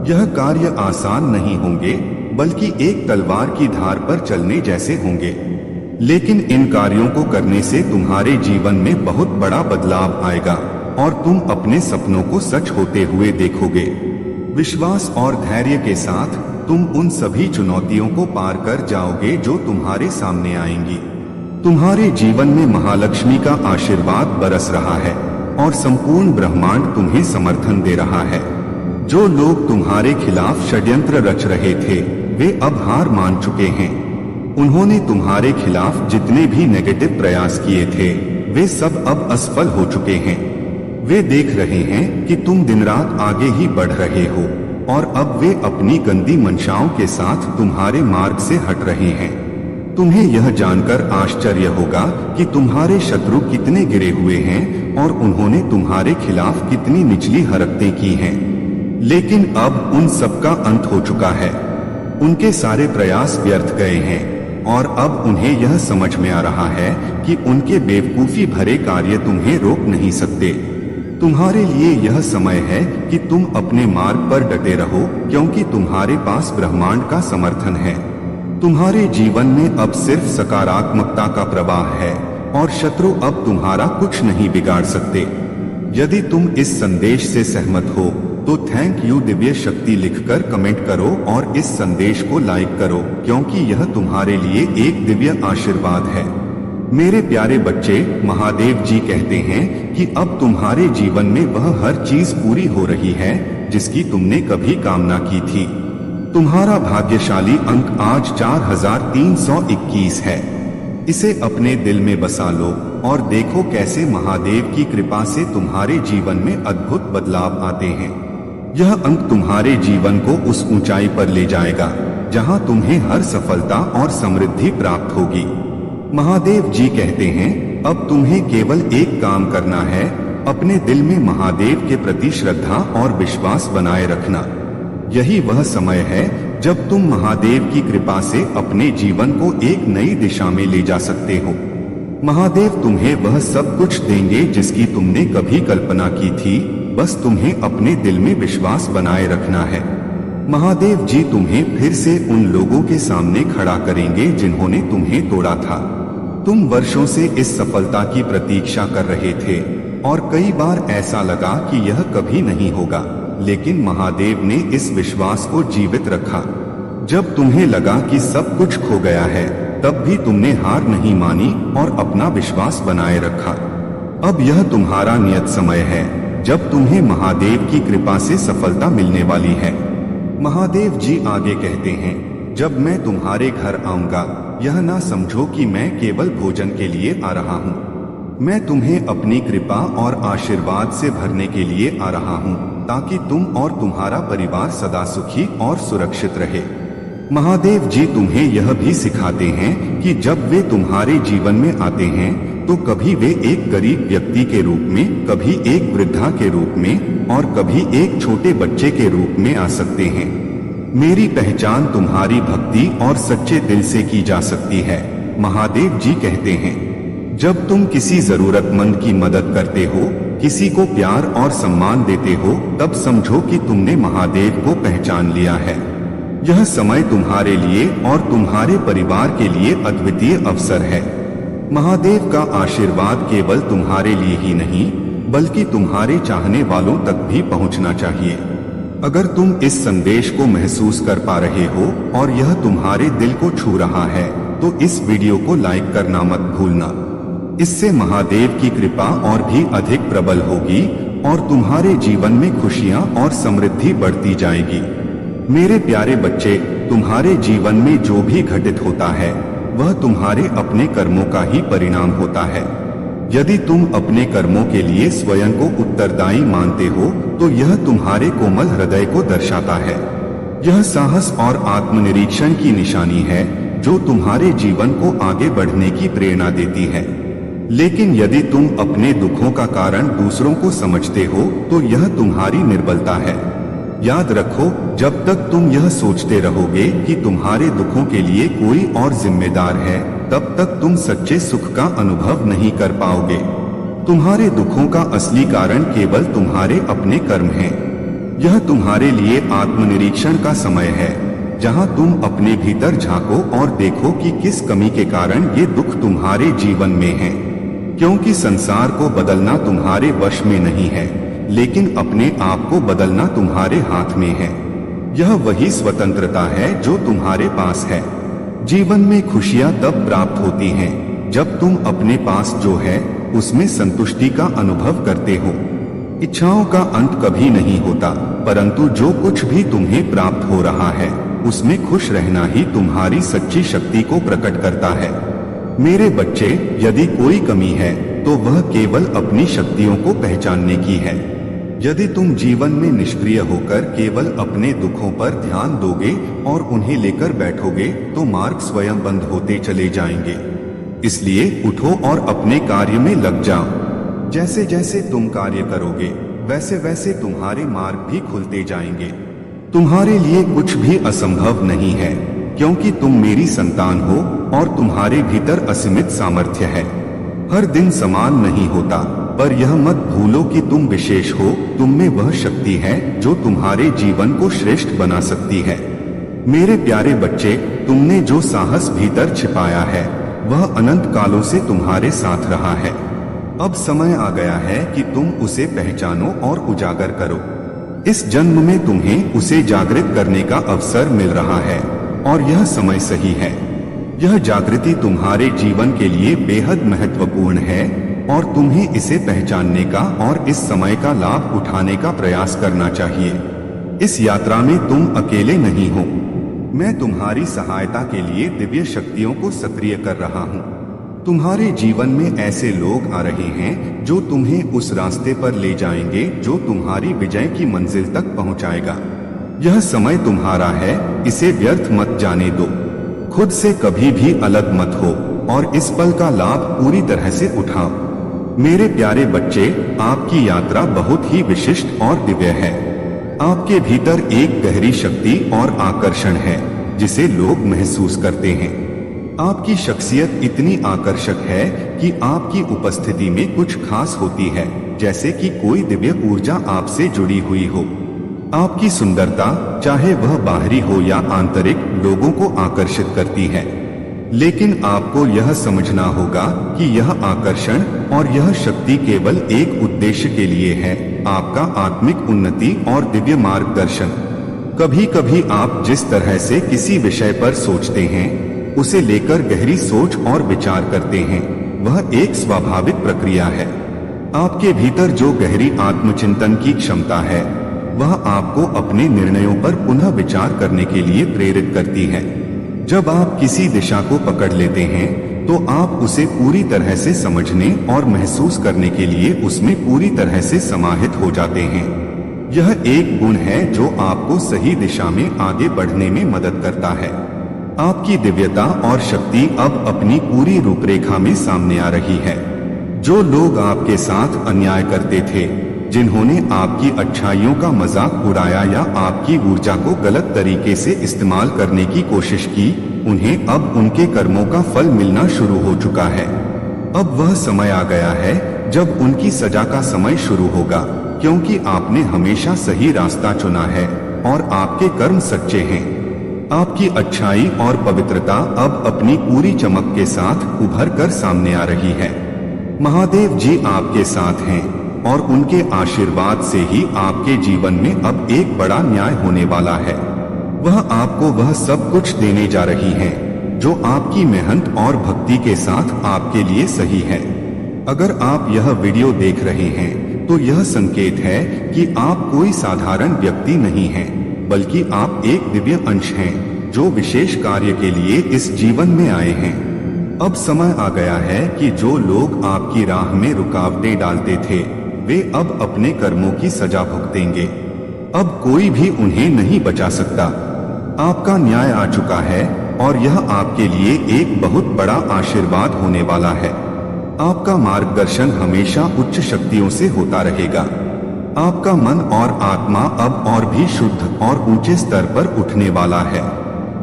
यह कार्य आसान नहीं होंगे, बल्कि एक तलवार की धार पर चलने जैसे होंगे, लेकिन इन कार्यों को करने से तुम्हारे जीवन में बहुत बड़ा बदलाव आएगा और तुम अपने सपनों को सच होते हुए देखोगे। विश्वास और धैर्य के साथ तुम उन सभी चुनौतियों को पार कर जाओगे जो तुम्हारे सामने आएंगी। तुम्हारे जीवन में महालक्ष्मी का आशीर्वाद बरस रहा है और संपूर्ण ब्रह्मांड तुम्हें समर्थन दे रहा है। जो लोग तुम्हारे खिलाफ षड्यंत्र रच रहे थे, वे अब हार मान चुके हैं। उन्होंने तुम्हारे खिलाफ जितने भी नेगेटिव प्रयास किए थे, वे सब अब असफल हो चुके हैं। वे देख रहे हैं कि तुम दिन रात आगे ही बढ़ रहे हो और अब वे अपनी गंदी मंशाओं के साथ तुम्हारे मार्ग से हट रहे हैं। तुम्हें यह जानकर आश्चर्य होगा कि तुम्हारे शत्रु कितने गिरे हुए हैं और उन्होंने तुम्हारे खिलाफ कितनी निचली हरकतें की हैं। लेकिन अब उन सब का अंत हो चुका है। उनके सारे प्रयास व्यर्थ गए हैं और अब उन्हें यह समझ में आ रहा है कि उनके बेवकूफी भरे कार्य तुम्हें रोक नहीं सकते। तुम्हारे लिए यह समय है कि तुम अपने मार्ग पर डटे रहो, क्योंकि तुम्हारे पास ब्रह्मांड का समर्थन है। तुम्हारे जीवन में अब सिर्फ सकारात्मकता का प्रवाह है और शत्रु अब तुम्हारा कुछ नहीं बिगाड़ सकते। यदि तुम इस संदेश से सहमत हो तो थैंक यू दिव्य शक्ति लिखकर कमेंट करो और इस संदेश को लाइक करो, क्योंकि यह तुम्हारे लिए एक दिव्य आशीर्वाद है। मेरे प्यारे बच्चे, महादेव जी कहते हैं कि अब तुम्हारे जीवन में वह हर चीज पूरी हो रही है जिसकी तुमने कभी कामना की थी। तुम्हारा भाग्यशाली अंक आज 4321 है। इसे अपने दिल में बसा लो और देखो कैसे महादेव की कृपा से तुम्हारे जीवन में अद्भुत बदलाव आते हैं। यह अंक तुम्हारे जीवन को उस ऊंचाई पर ले जाएगा जहां तुम्हें हर सफलता और समृद्धि प्राप्त होगी। महादेव जी कहते हैं, अब तुम्हें केवल एक काम करना है, अपने दिल में महादेव के प्रति श्रद्धा और विश्वास बनाए रखना। यही वह समय है जब तुम महादेव की कृपा से अपने जीवन को एक नई दिशा में ले जा सकते हो। महादेव तुम्हें वह सब कुछ देंगे जिसकी तुमने कभी कल्पना की थी, बस तुम्हें अपने दिल में विश्वास बनाए रखना है। महादेव जी तुम्हें फिर से उन लोगों के सामने खड़ा करेंगे जिन्होंने तुम्हें तोड़ा था। तुम वर्षों से इस सफलता की प्रतीक्षा कर रहे थे और कई बार ऐसा लगा कि यह कभी नहीं होगा, लेकिन महादेव ने इस विश्वास को जीवित रखा। जब तुम्हें लगा कि सब कुछ खो गया है, तब भी तुमने हार नहीं मानी और अपना विश्वास बनाए रखा। अब यह तुम्हारा नियत समय है जब तुम्हें महादेव की कृपा से सफलता मिलने वाली है। महादेव जी आगे कहते हैं, जब मैं तुम्हारे घर आऊंगा, यह ना समझो कि मैं केवल भोजन के लिए आ रहा हूँ। मैं तुम्हें अपनी कृपा और आशीर्वाद से भरने के लिए आ रहा हूँ, ताकि तुम और तुम्हारा परिवार सदा सुखी और सुरक्षित रहे। महादेव जी तुम्हें यह भी सिखाते हैं कि जब वे तुम्हारे जीवन में आते हैं तो कभी वे एक गरीब व्यक्ति के रूप में, कभी एक वृद्धा के रूप में और कभी एक छोटे बच्चे के रूप में आ सकते हैं। मेरी पहचान तुम्हारी भक्ति और सच्चे दिल से की जा सकती है। महादेव जी कहते हैं, जब तुम किसी जरूरतमंद की मदद करते हो, किसी को प्यार और सम्मान देते हो, तब समझो कि तुमने महादेव को पहचान लिया है। यह समय तुम्हारे लिए और तुम्हारे परिवार के लिए अद्वितीय अवसर है। महादेव का आशीर्वाद केवल तुम्हारे लिए ही नहीं, बल्कि तुम्हारे चाहने वालों तक भी पहुंचना चाहिए। अगर तुम इस संदेश को महसूस कर पा रहे हो और यह तुम्हारे दिल को छू रहा है तो इस वीडियो को लाइक करना मत भूलना। इससे महादेव की कृपा और भी अधिक प्रबल होगी और तुम्हारे जीवन में खुशियां और समृद्धि बढ़ती जाएगी। मेरे प्यारे बच्चे, तुम्हारे जीवन में जो भी घटित होता है वह तुम्हारे अपने कर्मों का ही परिणाम होता है। यदि तुम अपने कर्मों के लिए स्वयं को उत्तरदायी मानते हो तो यह तुम्हारे कोमल हृदय को दर्शाता है। यह साहस और आत्मनिरीक्षण की निशानी है जो तुम्हारे जीवन को आगे बढ़ने की प्रेरणा देती है। लेकिन यदि तुम अपने दुखों का कारण दूसरों को समझते हो तो यह तुम्हारी निर्बलता है। याद रखो, जब तक तुम यह सोचते रहोगे कि तुम्हारे दुखों के लिए कोई और जिम्मेदार है, तब तक तुम सच्चे सुख का अनुभव नहीं कर पाओगे। तुम्हारे दुखों का असली कारण केवल तुम्हारे अपने कर्म हैं। यह तुम्हारे लिए आत्मनिरीक्षण का समय है, जहां तुम अपने भीतर झांको और देखो कि किस कमी के कारण ये दुख तुम्हारे जीवन में है। क्योंकि संसार को बदलना तुम्हारे वश में नहीं है, लेकिन अपने आप को बदलना तुम्हारे हाथ में है। यह वही स्वतंत्रता है जो तुम्हारे पास है। जीवन में खुशियां तब प्राप्त होती हैं जब तुम अपने पास जो है उसमें संतुष्टि का अनुभव करते हो। इच्छाओं का अंत कभी नहीं होता, परंतु जो कुछ भी तुम्हें प्राप्त हो रहा है उसमें खुश रहना ही तुम्हारी सच्ची शक्ति को प्रकट करता है। मेरे बच्चे, यदि कोई कमी है तो वह केवल अपनी शक्तियों को पहचानने की है। यदि तुम जीवन में निष्क्रिय होकर केवल अपने दुखों पर ध्यान दोगे और उन्हें लेकर बैठोगे तो मार्ग स्वयं बंद होते चले जाएंगे। इसलिए उठो और अपने कार्य में लग जाओ। जैसे जैसे तुम कार्य करोगे वैसे वैसे तुम्हारे मार्ग भी खुलते जाएंगे। तुम्हारे लिए कुछ भी असंभव नहीं है, क्योंकि तुम मेरी संतान हो और तुम्हारे भीतर असीमित सामर्थ्य है। हर दिन समान नहीं होता, पर यह मत भूलो कि तुम विशेष हो। तुम में वह शक्ति है जो तुम्हारे जीवन को श्रेष्ठ बना सकती है। मेरे प्यारे बच्चे, तुमने जो साहस भीतर छिपाया है वह अनंत कालों से तुम्हारे साथ रहा है। अब समय आ गया है कि तुम उसे पहचानो और उजागर करो। इस जन्म में तुम्हें उसे जागृत करने का अवसर मिल रहा है और यह समय सही है। यह जागृति तुम्हारे जीवन के लिए बेहद महत्वपूर्ण है और तुम्हें इसे पहचानने का और इस समय का लाभ उठाने का प्रयास करना चाहिए। इस यात्रा में तुम अकेले नहीं हो। मैं तुम्हारी सहायता के लिए दिव्य शक्तियों को सक्रिय कर रहा हूँ। तुम्हारे जीवन में ऐसे लोग आ रहे हैं जो तुम्हें उस रास्ते पर ले जाएंगे जो तुम्हारी विजय की मंजिल तक पहुँचाएगा। यह समय तुम्हारा है, इसे व्यर्थ मत जाने दो। खुद से कभी भी अलग मत हो और इस पल का लाभ पूरी तरह से उठाओ। मेरे प्यारे बच्चे, आपकी यात्रा बहुत ही विशिष्ट और दिव्य है। आपके भीतर एक गहरी शक्ति और आकर्षण है जिसे लोग महसूस करते हैं। आपकी शख्सियत इतनी आकर्षक है कि आपकी उपस्थिति में कुछ खास होती है, जैसे कि कोई दिव्य ऊर्जा आपसे जुड़ी हुई हो। आपकी सुंदरता, चाहे वह बाहरी हो या आंतरिक, लोगों को आकर्षित करती है। लेकिन आपको यह समझना होगा कि यह आकर्षण और यह शक्ति केवल एक उद्देश्य के लिए है, आपका आत्मिक उन्नति और दिव्य मार्गदर्शन। कभी कभी आप जिस तरह से किसी विषय पर सोचते हैं, उसे लेकर गहरी सोच और विचार करते हैं, वह एक स्वाभाविक प्रक्रिया है। आपके भीतर जो गहरी आत्मचिंतन की क्षमता है वह आपको अपने निर्णयों पर पुनः विचार करने के लिए प्रेरित करती है। जब आप किसी दिशा को पकड़ लेते हैं तो आप उसे पूरी तरह से समझने और महसूस करने के लिए उसमें पूरी तरह से समाहित हो जाते हैं। यह एक गुण है जो आपको सही दिशा में आगे बढ़ने में मदद करता है। आपकी दिव्यता और शक्ति अब अपनी पूरी रूपरेखा में सामने आ रही है। जो लोग आपके साथ अन्याय करते थे, जिन्होंने आपकी अच्छाइयों का मजाक उड़ाया या आपकी ऊर्जा को गलत तरीके से इस्तेमाल करने की कोशिश की, उन्हें अब उनके कर्मों का फल मिलना शुरू हो चुका है। अब वह समय आ गया है जब उनकी सजा का समय शुरू होगा, क्योंकि आपने हमेशा सही रास्ता चुना है और आपके कर्म सच्चे हैं। आपकी अच्छाई और पवित्रता अब अपनी पूरी चमक के साथ उभर कर सामने आ रही है। महादेव जी आपके साथ हैं। और उनके आशीर्वाद से ही आपके जीवन में अब एक बड़ा न्याय होने वाला है। वह आपको वह सब कुछ देने जा रही हैं, जो आपकी मेहनत और भक्ति के साथ आपके लिए सही है। अगर आप यह वीडियो देख रहे हैं तो यह संकेत है कि आप कोई साधारण व्यक्ति नहीं हैं, बल्कि आप एक दिव्य अंश हैं, जो विशेष कार्य के लिए इस जीवन में आए हैं। अब समय आ गया है कि जो लोग आपकी राह में रुकावटें डालते थे, वे अब अपने कर्मों की सजा भुगतेंगे। अब कोई भी उन्हें नहीं बचा सकता। आपका न्याय आ चुका है और यह आपके लिए एक बहुत बड़ा आशीर्वाद होने वाला है। आपका मार्गदर्शन हमेशा उच्च शक्तियों से होता रहेगा। आपका मन और आत्मा अब और भी शुद्ध और ऊंचे स्तर पर उठने वाला है।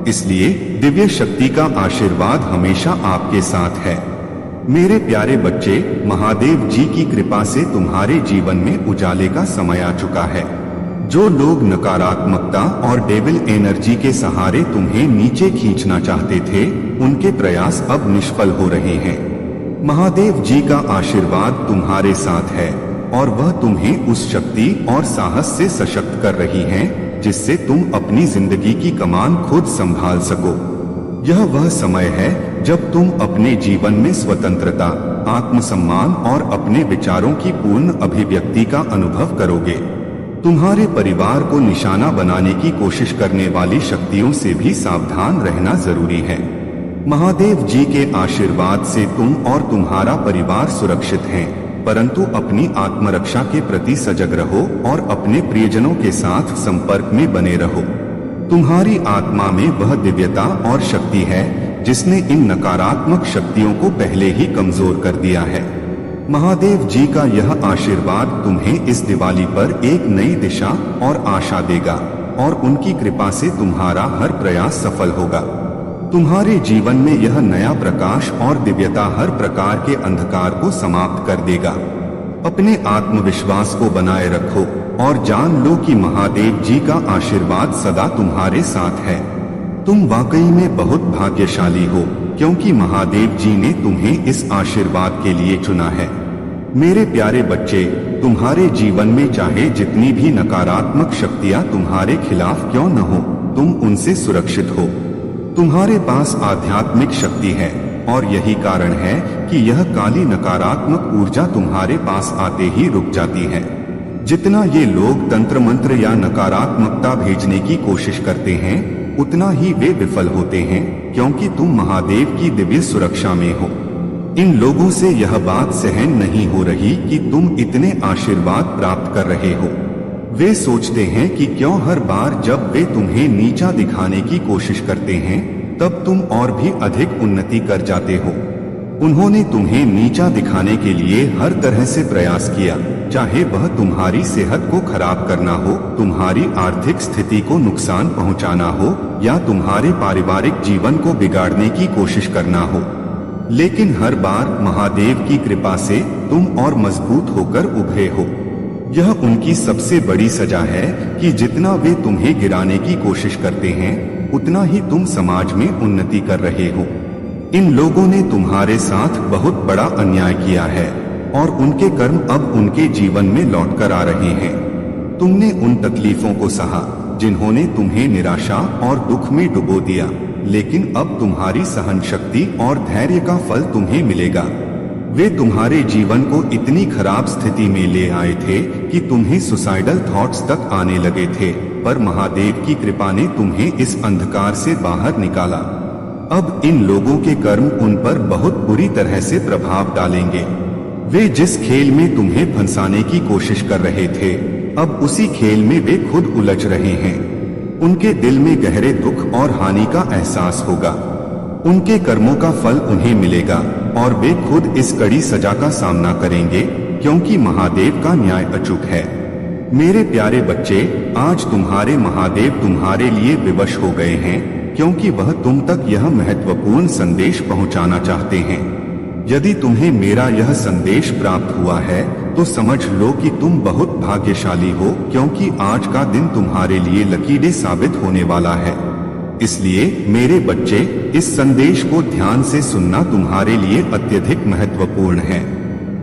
इसलिए दिव्य शक्ति का आशीर्वाद हमेशा आपके साथ है। मेरे प्यारे बच्चे, महादेव जी की कृपा से तुम्हारे जीवन में उजाले का समय आ चुका है। जो लोग नकारात्मकता और डेविल एनर्जी के सहारे तुम्हें नीचे खींचना चाहते थे, उनके प्रयास अब निष्फल हो रहे हैं। महादेव जी का आशीर्वाद तुम्हारे साथ है और वह तुम्हें उस शक्ति और साहस से सशक्त कर रही हैं, जिससे तुम अपनी जिंदगी की कमान खुद संभाल सको। यह वह समय है जब तुम अपने जीवन में स्वतंत्रता, आत्मसम्मान और अपने विचारों की पूर्ण अभिव्यक्ति का अनुभव करोगे। तुम्हारे परिवार को निशाना बनाने की कोशिश करने वाली शक्तियों से भी सावधान रहना जरूरी है। महादेव जी के आशीर्वाद से तुम और तुम्हारा परिवार सुरक्षित हैं, परंतु अपनी आत्मरक्षा के प्रति सजग रहो और अपने प्रियजनों के साथ संपर्क में बने रहो। तुम्हारी आत्मा में वह दिव्यता और शक्ति है जिसने इन नकारात्मक शक्तियों को पहले ही कमजोर कर दिया है। महादेव जी का यह आशीर्वाद तुम्हें इस दिवाली पर एक नई दिशा और आशा देगा और उनकी कृपा से तुम्हारा हर प्रयास सफल होगा। तुम्हारे जीवन में यह नया प्रकाश और दिव्यता हर प्रकार के अंधकार को समाप्त कर देगा। अपने आत्मविश्वास को बनाए रखो और जान लो कि महादेव जी का आशीर्वाद सदा तुम्हारे साथ है। तुम वाकई में बहुत भाग्यशाली हो, क्योंकि महादेव जी ने तुम्हें इस आशीर्वाद के लिए चुना है। मेरे प्यारे बच्चे, तुम्हारे जीवन में चाहे जितनी भी नकारात्मक शक्तियां तुम्हारे खिलाफ क्यों न हो, तुम उनसे सुरक्षित हो। तुम्हारे पास आध्यात्मिक शक्ति है और यही कारण है कि यह काली नकारात्मक ऊर्जा तुम्हारे पास आते ही रुक जाती है। जितना ये लोग तंत्र मंत्र या नकारात्मकता भेजने की कोशिश करते हैं, उतना ही वे विफल होते हैं, क्योंकि तुम महादेव की दिव्य सुरक्षा में हो। इन लोगों से यह बात सहन नहीं हो रही कि तुम इतने आशीर्वाद प्राप्त कर रहे हो। वे सोचते हैं कि क्यों हर बार जब वे तुम्हें नीचा दिखाने की कोशिश करते हैं, तब तुम और भी अधिक उन्नति कर जाते हो। उन्होंने तुम्हें नीचा दिखाने के लिए हर तरह से प्रयास किया, चाहे वह तुम्हारी सेहत को खराब करना हो, तुम्हारी आर्थिक स्थिति को नुकसान पहुंचाना हो या तुम्हारे पारिवारिक जीवन को बिगाड़ने की कोशिश करना हो। लेकिन हर बार महादेव की कृपा से तुम और मजबूत होकर उभरे हो। यह उनकी सबसे बड़ी सजा है कि जितना वे तुम्हें गिराने की कोशिश करते हैं, उतना ही तुम समाज में उन्नति कर रहे हो। इन लोगों ने तुम्हारे साथ बहुत बड़ा अन्याय किया है और उनके कर्म अब उनके जीवन में लौटकर आ रहे हैं। तुमने उन तकलीफों को सहा जिन्होंने तुम्हें निराशा और दुख में डुबो दिया, लेकिन अब तुम्हारी सहन शक्ति और धैर्य का फल तुम्हें मिलेगा। वे तुम्हारे जीवन को इतनी खराब स्थिति में ले आए थे कि तुम्हें सुसाइडल थॉट्स तक आने लगे थे, पर महादेव की कृपा ने तुम्हें इस अंधकार से बाहर निकाला। अब इन लोगों के कर्म उन पर बहुत बुरी तरह से प्रभाव डालेंगे। वे जिस खेल में तुम्हें फंसाने की कोशिश कर रहे थे, अब उसी खेल में वे खुद उलझ रहे हैं। उनके दिल में गहरे दुख और हानि का एहसास होगा। उनके कर्मों का फल उन्हें मिलेगा और वे खुद इस कड़ी सजा का सामना करेंगे, क्योंकि महादेव का न्याय अचूक है। मेरे प्यारे बच्चे, आज तुम्हारे महादेव तुम्हारे लिए विवश हो गए हैं, क्योंकि वह तुम तक यह महत्वपूर्ण संदेश पहुंचाना चाहते हैं। यदि तुम्हें मेरा यह संदेश प्राप्त हुआ है, तो समझ लो कि तुम बहुत भाग्यशाली हो, क्योंकि आज का दिन तुम्हारे लिए लकी डे साबित होने वाला है। इसलिए मेरे बच्चे, इस संदेश को ध्यान से सुनना तुम्हारे लिए अत्यधिक महत्वपूर्ण है।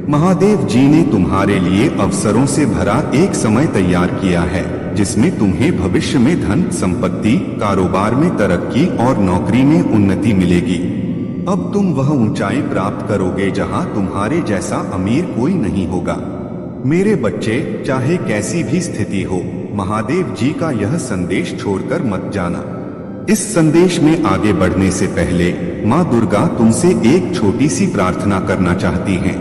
महादेव जी ने तुम्हारे लिए अवसरों से भरा एक समय तैयार किया है, जिसमें तुम्हें भविष्य में धन, संपत्ति, कारोबार में तरक्की और नौकरी में उन्नति मिलेगी। अब तुम वह ऊंचाई प्राप्त करोगे जहां तुम्हारे जैसा अमीर कोई नहीं होगा। मेरे बच्चे, चाहे कैसी भी स्थिति हो, महादेव जी का यह संदेश छोड़कर मत जाना। इस संदेश में आगे बढ़ने से पहले माँ दुर्गा तुमसे एक छोटी सी प्रार्थना करना चाहती हैं।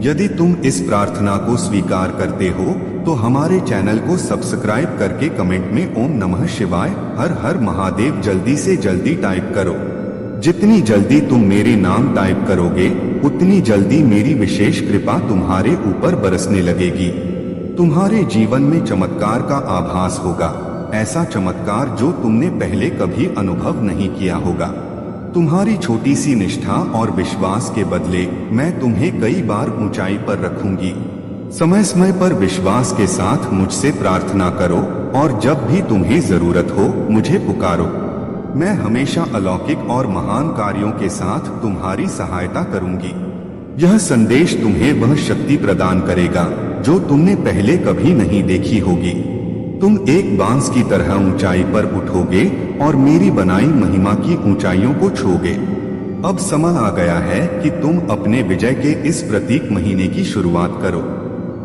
यदि तुम इस प्रार्थना को स्वीकार करते हो तो हमारे चैनल को सब्सक्राइब करके कमेंट में ओम नमः शिवाय, हर हर महादेव जल्दी से जल्दी टाइप करो। जितनी जल्दी तुम मेरे नाम टाइप करोगे, उतनी जल्दी मेरी विशेष कृपा तुम्हारे ऊपर बरसने लगेगी। तुम्हारे जीवन में चमत्कार का आभास होगा, ऐसा चमत्कार जो तुमने पहले कभी अनुभव नहीं किया होगा। तुम्हारी छोटी सी निष्ठा और विश्वास के बदले मैं तुम्हें कई बार ऊंचाई पर रखूंगी। समय समय पर विश्वास के साथ मुझसे प्रार्थना करो और जब भी तुम्हें जरूरत हो मुझे पुकारो। मैं हमेशा अलौकिक और महान कार्यों के साथ तुम्हारी सहायता करूंगी। यह संदेश तुम्हें वह शक्ति प्रदान करेगा जो तुमने पहले कभी नहीं देखी होगी। तुम एक बांस की तरह ऊंचाई पर उठोगे और मेरी बनाई महिमा की ऊंचाइयों को छूओगे। अब समय आ गया है कि तुम अपने विजय के इस प्रतीक महीने की शुरुआत करो।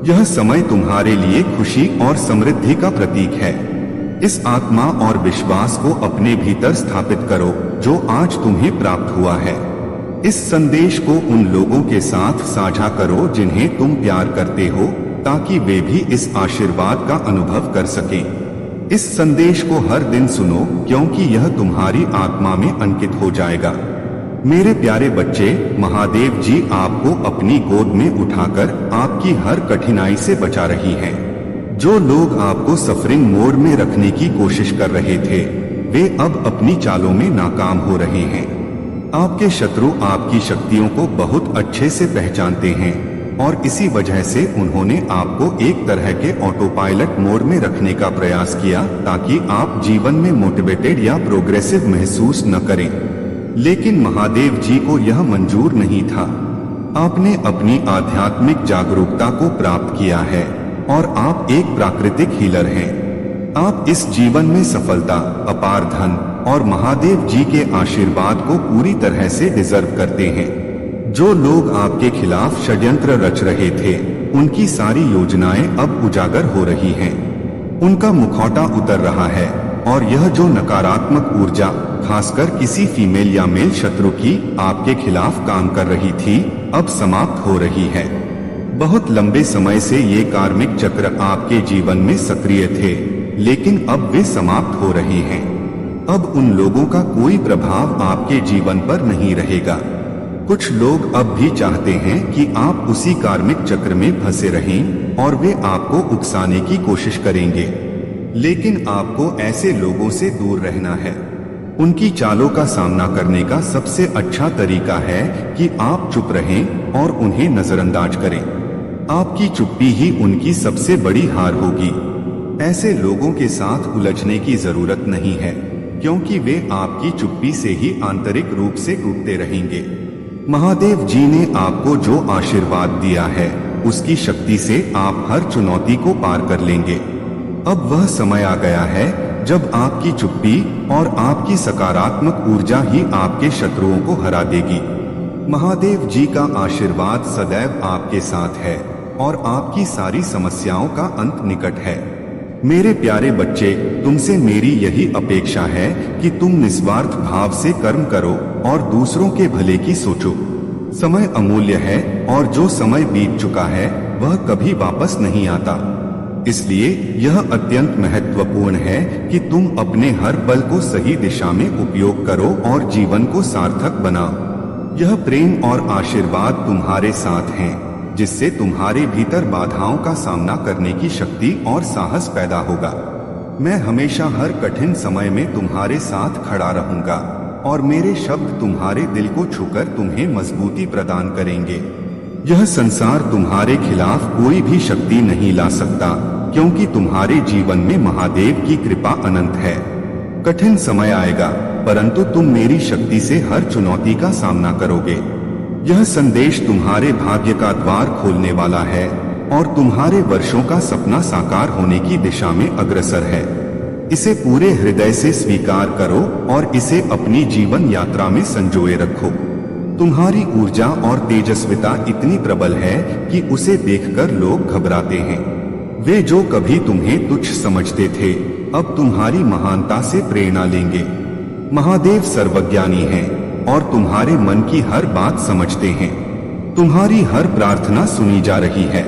यह समय तुम्हारे लिए खुशी और समृद्धि का प्रतीक है। इस आत्मा और विश्वास को अपने भीतर स्थापित करो जो आज तुम्हें प्राप्त हुआ है। इस संदेश को उन लोगों के साथ साझा करो जिन्हें तुम प्यार करते हो, ताकि वे भी इस आशीर्वाद का अनुभव कर सकें। इस संदेश को हर दिन सुनो, क्योंकि यह तुम्हारी आत्मा में अंकित हो जाएगा। मेरे प्यारे बच्चे, महादेव जी आपको अपनी गोद में उठाकर आपकी हर कठिनाई से बचा रही हैं। जो लोग आपको सफरिंग मोड में रखने की कोशिश कर रहे थे, वे अब अपनी चालों में नाकाम हो रहे हैं। आपके शत्रु आपकी शक्तियों को बहुत अच्छे से पहचानते हैं और इसी वजह से उन्होंने आपको एक तरह के ऑटो पायलट मोड में रखने का प्रयास किया, ताकि आप जीवन में मोटिवेटेड या प्रोग्रेसिव महसूस न करें। लेकिन महादेव जी को यह मंजूर नहीं था। आपने अपनी आध्यात्मिक जागरूकता को प्राप्त किया है और आप एक प्राकृतिक हीलर हैं। आप इस जीवन में सफलता, अपार धन और महादेव जी के आशीर्वाद को पूरी तरह से डिजर्व करते हैं। जो लोग आपके खिलाफ षड्यंत्र रच रहे थे, उनकी सारी योजनाएं अब उजागर हो रही हैं। उनका मुखौटा उतर रहा है और यह जो नकारात्मक ऊर्जा, खासकर किसी फीमेल या मेल शत्रु की आपके खिलाफ काम कर रही थी, अब समाप्त हो रही है। बहुत लंबे समय से ये कार्मिक चक्र आपके जीवन में सक्रिय थे, लेकिन अब वे समाप्त हो रहे हैं। अब उन लोगों का कोई प्रभाव आपके जीवन पर नहीं रहेगा। कुछ लोग अब भी चाहते हैं कि आप उसी कार्मिक चक्र में फंसे रहें और वे आपको उकसाने की कोशिश करेंगे, लेकिन आपको ऐसे लोगों से दूर रहना है। उनकी चालों का सामना करने का सबसे अच्छा तरीका है कि आप चुप रहें और उन्हें नजरअंदाज करें। आपकी चुप्पी ही उनकी सबसे बड़ी हार होगी। ऐसे लोगों के साथ उलझने की जरूरत नहीं है, क्योंकि वे आपकी चुप्पी से ही आंतरिक रूप से टूटते रहेंगे। महादेव जी ने आपको जो आशीर्वाद दिया है, उसकी शक्ति से आप हर चुनौती को पार कर लेंगे। अब वह समय आ गया है जब आपकी चुप्पी और आपकी सकारात्मक ऊर्जा ही आपके शत्रुओं को हरा देगी। महादेव जी का आशीर्वाद सदैव आपके साथ है और आपकी सारी समस्याओं का अंत निकट है। मेरे प्यारे बच्चे, तुमसे मेरी यही अपेक्षा है कि तुम निस्वार्थ भाव से कर्म करो और दूसरों के भले की सोचो। समय अमूल्य है और जो समय बीत चुका है वह कभी वापस नहीं आता। इसलिए यह अत्यंत महत्वपूर्ण है कि तुम अपने हर पल को सही दिशा में उपयोग करो और जीवन को सार्थक बनाओ। यह प्रेम और आशीर्वाद तुम्हारे साथ हैं, जिससे तुम्हारे भीतर बाधाओं का सामना करने की शक्ति और साहस पैदा होगा। मैं हमेशा हर कठिन समय में तुम्हारे साथ खड़ा रहूंगा और मेरे शब्द तुम्हारे दिल को छूकर तुम्हें मजबूती प्रदान करेंगे। यह संसार तुम्हारे खिलाफ कोई भी शक्ति नहीं ला सकता, क्योंकि तुम्हारे जीवन में महादेव की कृपा अनंत है। कठिन समय आएगा, परंतु तुम मेरी शक्ति से हर चुनौती का सामना करोगे। यह संदेश तुम्हारे भाग्य का द्वार खोलने वाला है और तुम्हारे वर्षों का सपना साकार होने की दिशा में अग्रसर है। इसे पूरे हृदय से स्वीकार करो और इसे अपनी जीवन यात्रा में संजोए रखो। तुम्हारी ऊर्जा और तेजस्विता इतनी प्रबल है कि उसे देखकर लोग घबराते हैं। वे जो कभी तुम्हें तुच्छ समझते थे, अब तुम्हारी महानता से प्रेरणा लेंगे। महादेव सर्वज्ञानी हैं और तुम्हारे मन की हर बात समझते हैं। तुम्हारी हर प्रार्थना सुनी जा रही है।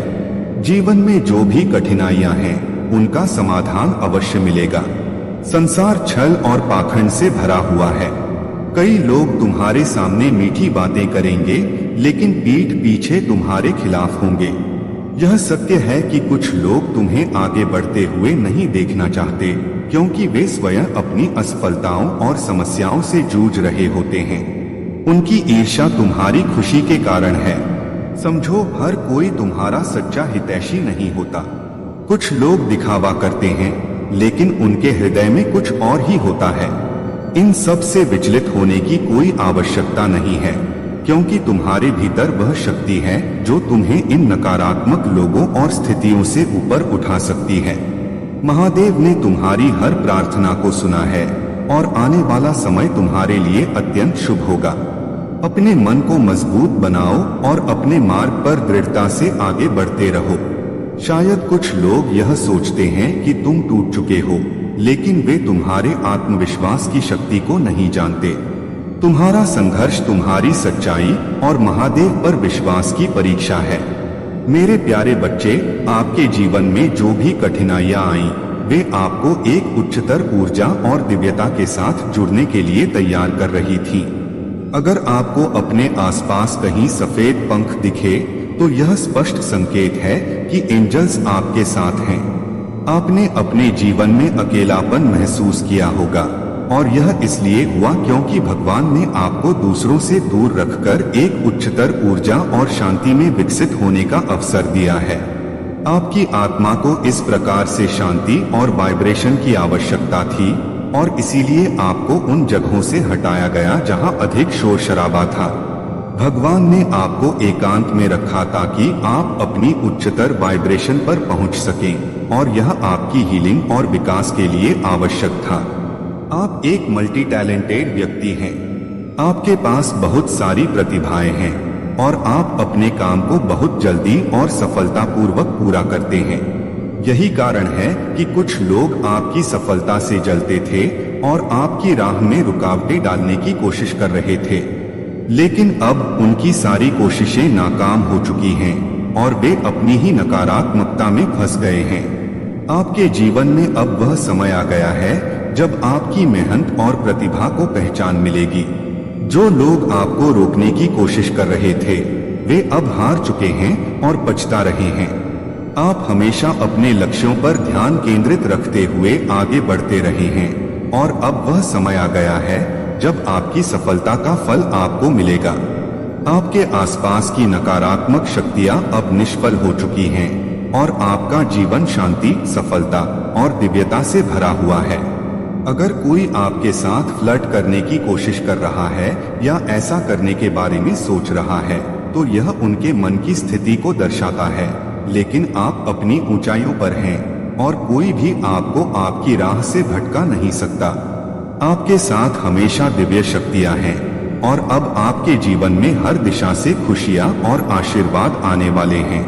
जीवन में जो भी कठिनाइयां हैं, उनका समाधान अवश्य मिलेगा। संसार छल और पाखंड से भरा हुआ है। कई लोग तुम्हारे सामने मीठी बातें करेंगे, लेकिन पीठ पीछे तुम्हारे खिलाफ होंगे। यह सत्य है कि कुछ लोग तुम्हें आगे बढ़ते हुए नहीं देखना चाहते, क्योंकि वे स्वयं अपनी असफलताओं और समस्याओं से जूझ रहे होते हैं। उनकी ईर्ष्या तुम्हारी खुशी के कारण है। समझो, हर कोई तुम्हारा सच्चा हितैषी नहीं होता। कुछ लोग दिखावा करते हैं, लेकिन उनके हृदय में कुछ और ही होता है। इन सब से विचलित होने की कोई आवश्यकता नहीं है, क्योंकि तुम्हारे भीतर वह शक्ति है जो तुम्हें इन नकारात्मक लोगों और स्थितियों से ऊपर उठा सकती है। महादेव ने तुम्हारी हर प्रार्थना को सुना है और आने वाला समय तुम्हारे लिए अत्यंत शुभ होगा। अपने मन को मजबूत बनाओ और अपने मार्ग पर दृढ़ता से आगे बढ़ते रहो। शायद कुछ लोग यह सोचते हैं कि तुम टूट चुके हो, लेकिन वे तुम्हारे आत्मविश्वास की शक्ति को नहीं जानते। तुम्हारा संघर्ष तुम्हारी सच्चाई और महादेव पर विश्वास की परीक्षा है। मेरे प्यारे बच्चे, आपके जीवन में जो भी कठिनाइयां आईं, वे आपको एक उच्चतर ऊर्जा और दिव्यता के साथ जुड़ने के लिए तैयार कर रही थी। अगर आपको अपने आसपास कहीं सफेद पंख दिखे, तो यह स्पष्ट संकेत है कि एंजल्स आपके साथ हैं। आपने अपने जीवन में अकेलापन महसूस किया होगा, और यह इसलिए हुआ क्योंकि भगवान ने आपको दूसरों से दूर रखकर एक उच्चतर ऊर्जा और शांति में विकसित होने का अवसर दिया है। आपकी आत्मा को इस प्रकार से शांति और वाइब्रेशन की आवश्यकता थी, और इसीलिए आपको उन जगहों से हटाया गया जहां अधिक शोर शराबा था। भगवान ने आपको एकांत में रखा ताकि आप अपनी उच्चतर वाइब्रेशन पर पहुंच सकें, और यह आपकी हीलिंग और विकास के लिए आवश्यक था। आप एक मल्टी टैलेंटेड व्यक्ति हैं। आपके पास बहुत सारी प्रतिभाएं हैं और आप अपने काम को बहुत जल्दी और सफलतापूर्वक पूरा करते हैं। यही कारण है कि कुछ लोग आपकी सफलता से जलते थे और आपकी राह में रुकावटें डालने की कोशिश कर रहे थे, लेकिन अब उनकी सारी कोशिशें नाकाम हो चुकी हैं और वे अपनी ही नकारात्मकता में फंस गए हैं। आपके जीवन में अब वह समय आ गया है जब आपकी मेहनत और प्रतिभा को पहचान मिलेगी। जो लोग आपको रोकने की कोशिश कर रहे थे, वे अब हार चुके हैं और पछता रहे हैं। आप हमेशा अपने लक्ष्यों पर ध्यान केंद्रित रखते हुए आगे बढ़ते रहे हैं, और अब वह समय आ गया है जब आपकी सफलता का फल आपको मिलेगा। आपके आसपास की नकारात्मक शक्तियां अब निष्फल हो चुकी हैं और आपका जीवन शांति, सफलता और दिव्यता से भरा हुआ है। अगर कोई आपके साथ फ्लर्ट करने की कोशिश कर रहा है या ऐसा करने के बारे में सोच रहा है, तो यह उनके मन की स्थिति को दर्शाता है, लेकिन आप अपनी ऊंचाइयों पर हैं और कोई भी आपको आपकी राह से भटका नहीं सकता। आपके साथ हमेशा दिव्य शक्तियां हैं और अब आपके जीवन में हर दिशा से खुशियां और आशीर्वाद आने वाले हैं।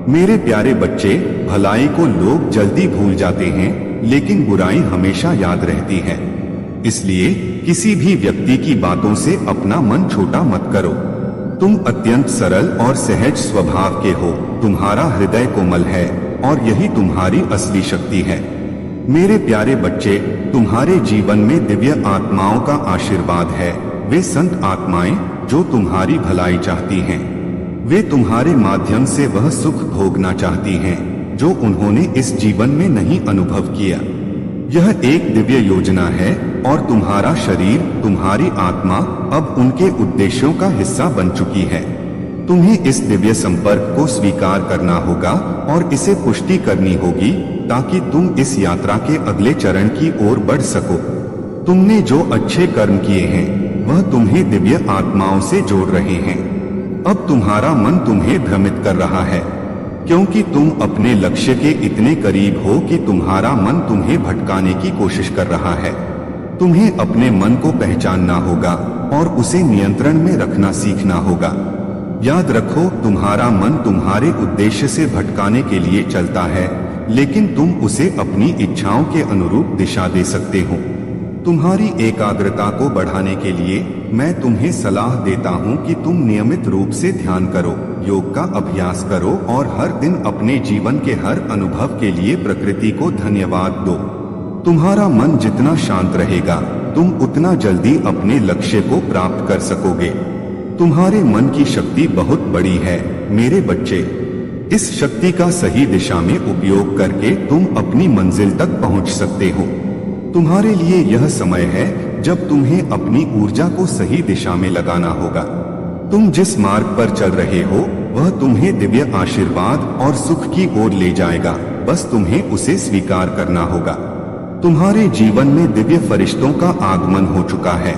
मेरे प्यारे बच्चे, भलाई को लोग जल्दी भूल जाते हैं, लेकिन बुराई हमेशा याद रहती है। इसलिए किसी भी व्यक्ति की बातों से अपना मन छोटा मत करो। तुम अत्यंत सरल और सहज स्वभाव के हो। तुम्हारा हृदय कोमल है और यही तुम्हारी असली शक्ति है। मेरे प्यारे बच्चे, तुम्हारे जीवन में दिव्य आत्माओं का आशीर्वाद है। वे संत आत्माएं जो तुम्हारी भलाई चाहती हैं। वे तुम्हारे माध्यम से वह सुख भोगना चाहती हैं जो उन्होंने इस जीवन में नहीं अनुभव किया। यह एक दिव्य योजना है और तुम्हारा शरीर, तुम्हारी आत्मा अब उनके उद्देश्यों का हिस्सा बन चुकी है। तुम्हें इस दिव्य संपर्क को स्वीकार करना होगा और इसे पुष्टि करनी होगी ताकि तुम इस यात्रा के अगले चरण की ओर बढ़ सको। तुमने जो अच्छे कर्म किए हैं वह तुम्हें दिव्य आत्माओं से जोड़ रहे हैं। अब तुम्हारा मन तुम्हें भ्रमित कर रहा है, क्योंकि तुम अपने लक्ष्य के इतने करीब हो कि तुम्हारा मन तुम्हें भटकाने की कोशिश कर रहा है। तुम्हें अपने मन को पहचानना होगा और उसे नियंत्रण में रखना सीखना होगा। याद रखो, तुम्हारा मन तुम्हारे उद्देश्य से भटकाने के लिए चलता है, लेकिन तुम उसे अपनी इच्छाओं के अनुरूप दिशा दे सकते हो। तुम्हारी एकाग्रता को बढ़ाने के लिए मैं तुम्हें सलाह देता हूं कि तुम नियमित रूप से ध्यान करो, योग का अभ्यास करो और हर दिन अपने जीवन के हर अनुभव के लिए प्रकृति को धन्यवाद दो। तुम्हारा मन जितना शांत रहेगा, तुम उतना जल्दी अपने लक्ष्य को प्राप्त कर सकोगे। तुम्हारे मन की शक्ति बहुत बड़ी है मेरे बच्चे। इस शक्ति का सही दिशा में उपयोग करके तुम अपनी मंजिल तक पहुंच सकते हो। तुम्हारे लिए यह समय है जब तुम्हें अपनी ऊर्जा को सही दिशा में लगाना होगा। तुम जिस मार्ग पर चल रहे हो वह तुम्हें दिव्य आशीर्वाद और सुख की ओर ले जाएगा, बस तुम्हें उसे स्वीकार करना होगा। तुम्हारे जीवन में दिव्य फरिश्तों का आगमन हो चुका है।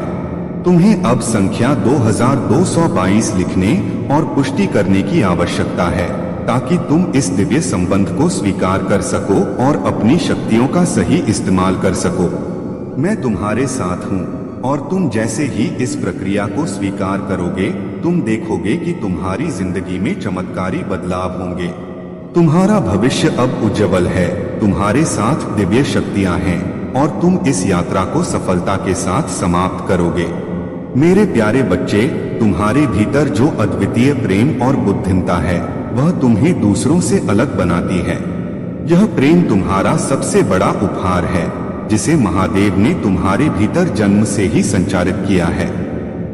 तुम्हें अब संख्या 2222 लिखने और पुष्टि करने की आवश्यकता है, ताकि तुम इस दिव्य संबंध को स्वीकार कर सको और अपनी शक्तियों का सही इस्तेमाल कर सको। मैं तुम्हारे साथ हूँ और तुम जैसे ही इस प्रक्रिया को स्वीकार करोगे, तुम देखोगे कि तुम्हारी जिंदगी में चमत्कारी बदलाव होंगे। तुम्हारा भविष्य अब उज्जवल है, तुम्हारे साथ दिव्य शक्तियां हैं और तुम इस यात्रा को सफलता के साथ समाप्त करोगे। मेरे प्यारे बच्चे, तुम्हारे भीतर जो अद्वितीय प्रेम और बुद्धिमता है वह तुम्हें दूसरों से अलग बनाती है। यह प्रेम तुम्हारा सबसे बड़ा उपहार है, जिसे महादेव ने तुम्हारे भीतर जन्म से ही संचारित किया है।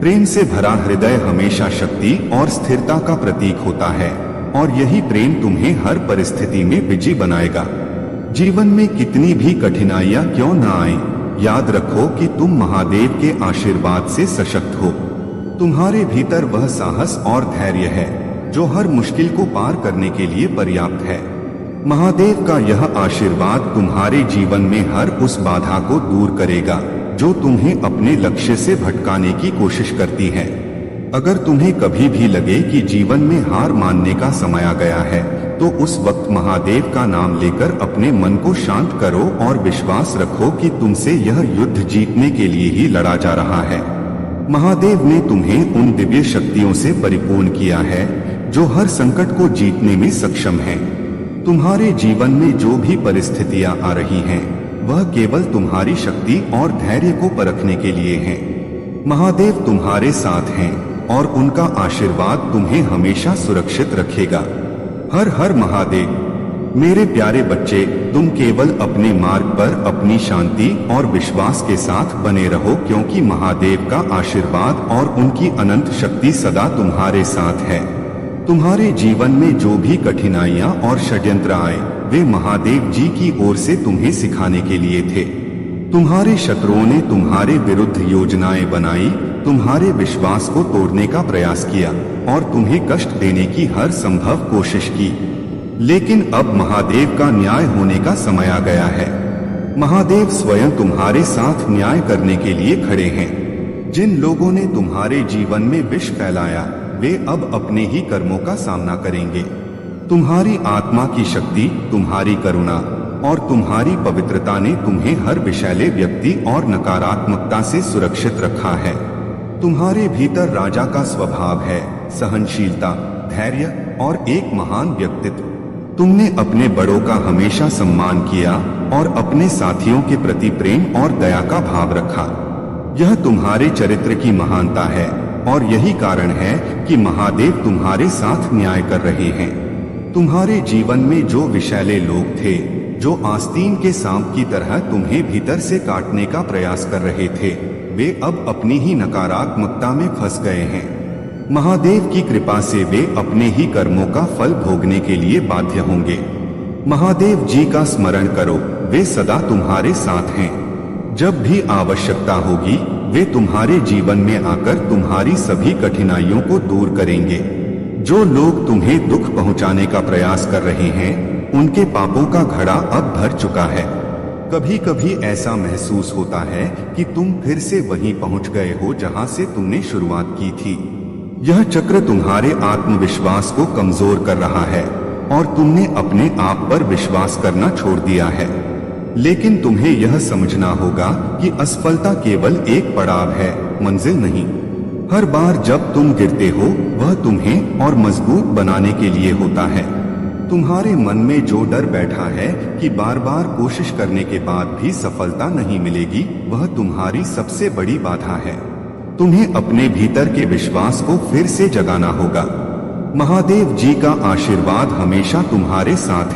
प्रेम से भरा हृदय हमेशा शक्ति और स्थिरता का प्रतीक होता है और यही प्रेम तुम्हें हर परिस्थिति में विजयी बनाएगा। जीवन में कितनी भी कठिनाइयां क्यों न आए, याद रखो कि तुम महादेव के आशीर्वाद से सशक्त हो। तुम्हारे भीतर वह साहस और धैर्य है जो हर मुश्किल को पार करने के लिए पर्याप्त है। महादेव का यह आशीर्वाद तुम्हारे जीवन में हर उस बाधा को दूर करेगा जो तुम्हें अपने लक्ष्य से भटकाने की कोशिश करती है। अगर तुम्हें कभी भी लगे कि जीवन में हार मानने का समय आ गया है, तो उस वक्त महादेव का नाम लेकर अपने मन को शांत करो और विश्वास रखो कि तुमसे यह युद्ध जीतने के लिए ही लड़ा जा रहा है। महादेव ने तुम्हें उन दिव्य शक्तियों से परिपूर्ण किया है जो हर संकट को जीतने में सक्षम हैं। तुम्हारे जीवन में जो भी परिस्थितियां आ रही हैं, वह केवल तुम्हारी शक्ति और धैर्य को परखने के लिए हैं। महादेव तुम्हारे साथ हैं और उनका आशीर्वाद तुम्हें हमेशा सुरक्षित रखेगा। हर हर महादेव। मेरे प्यारे बच्चे, तुम केवल अपने मार्ग पर अपनी शांति और विश्वास के साथ बने रहो, क्योंकि महादेव का आशीर्वाद और उनकी अनंत शक्ति सदा तुम्हारे साथ है। तुम्हारे जीवन में जो भी कठिनाइयां और षड्यंत्र आए, वे महादेव जी की ओर से तुम्हें सिखाने के लिए थे। तुम्हारे शत्रुओं ने तुम्हारे विरुद्ध योजनाएं बनाई, तुम्हारे विश्वास को तोड़ने का प्रयास किया और तुम्हें कष्ट देने की हर संभव कोशिश की, लेकिन अब महादेव का न्याय होने का समय आ गया है। महादेव स्वयं तुम्हारे साथ न्याय करने के लिए खड़े हैं। जिन लोगों ने तुम्हारे जीवन में विष फैलाया, वे अब अपने ही कर्मों का सामना करेंगे। तुम्हारी आत्मा की शक्ति, तुम्हारी करुणा और तुम्हारी पवित्रता ने तुम्हें हर विषैले व्यक्ति और नकारात्मकता से सुरक्षित रखा है। तुम्हारे भीतर राजा का स्वभाव है, सहनशीलता, धैर्य और एक महान व्यक्तित्व। तुमने अपने बड़ों का हमेशा सम्मान किया और अपने साथियों के प्रति प्रेम और दया का भाव रखा। यह तुम्हारे चरित्र की महानता है और यही कारण है कि महादेव तुम्हारे साथ न्याय कर रहे हैं। तुम्हारे जीवन में जो विषैले लोग थे, जो आस्तीन के सांप की तरह तुम्हें भीतर से काटने का प्रयास कर रहे थे, वे अब अपनी ही नकारात्मकता में फंस गए हैं। महादेव की कृपा से वे अपने ही कर्मों का फल भोगने के लिए बाध्य होंगे। महादेव जी का स्मरण करो, वे सदा तुम्हारे साथ हैं। जब भी आवश्यकता होगी, वे तुम्हारे जीवन में आकर तुम्हारी सभी कठिनाइयों को दूर करेंगे। जो लोग तुम्हें दुख पहुंचाने का प्रयास कर रहे हैं, उनके पापों का घड़ा अब भर चुका है। कभी कभी ऐसा महसूस होता है कि तुम फिर से वहीं पहुंच गए हो जहां से तुमने शुरुआत की थी। यह चक्र तुम्हारे आत्मविश्वास को कमजोर कर रहा है और तुमने अपने आप पर विश्वास करना छोड़ दिया है। लेकिन तुम्हें यह समझना होगा कि असफलता केवल एक पड़ाव है, मंजिल नहीं। हर बार जब तुम गिरते हो वह तुम्हें और मजबूत बनाने के लिए होता है। तुम्हारे मन में जो डर बैठा है कि बार बार कोशिश करने के बाद भी सफलता नहीं मिलेगी, वह तुम्हारी सबसे बड़ी बाधा है। तुम्हें अपने भीतर के विश्वास को फिर से जगाना होगा। महादेव जी का आशीर्वाद हमेशा तुम्हारे साथ है।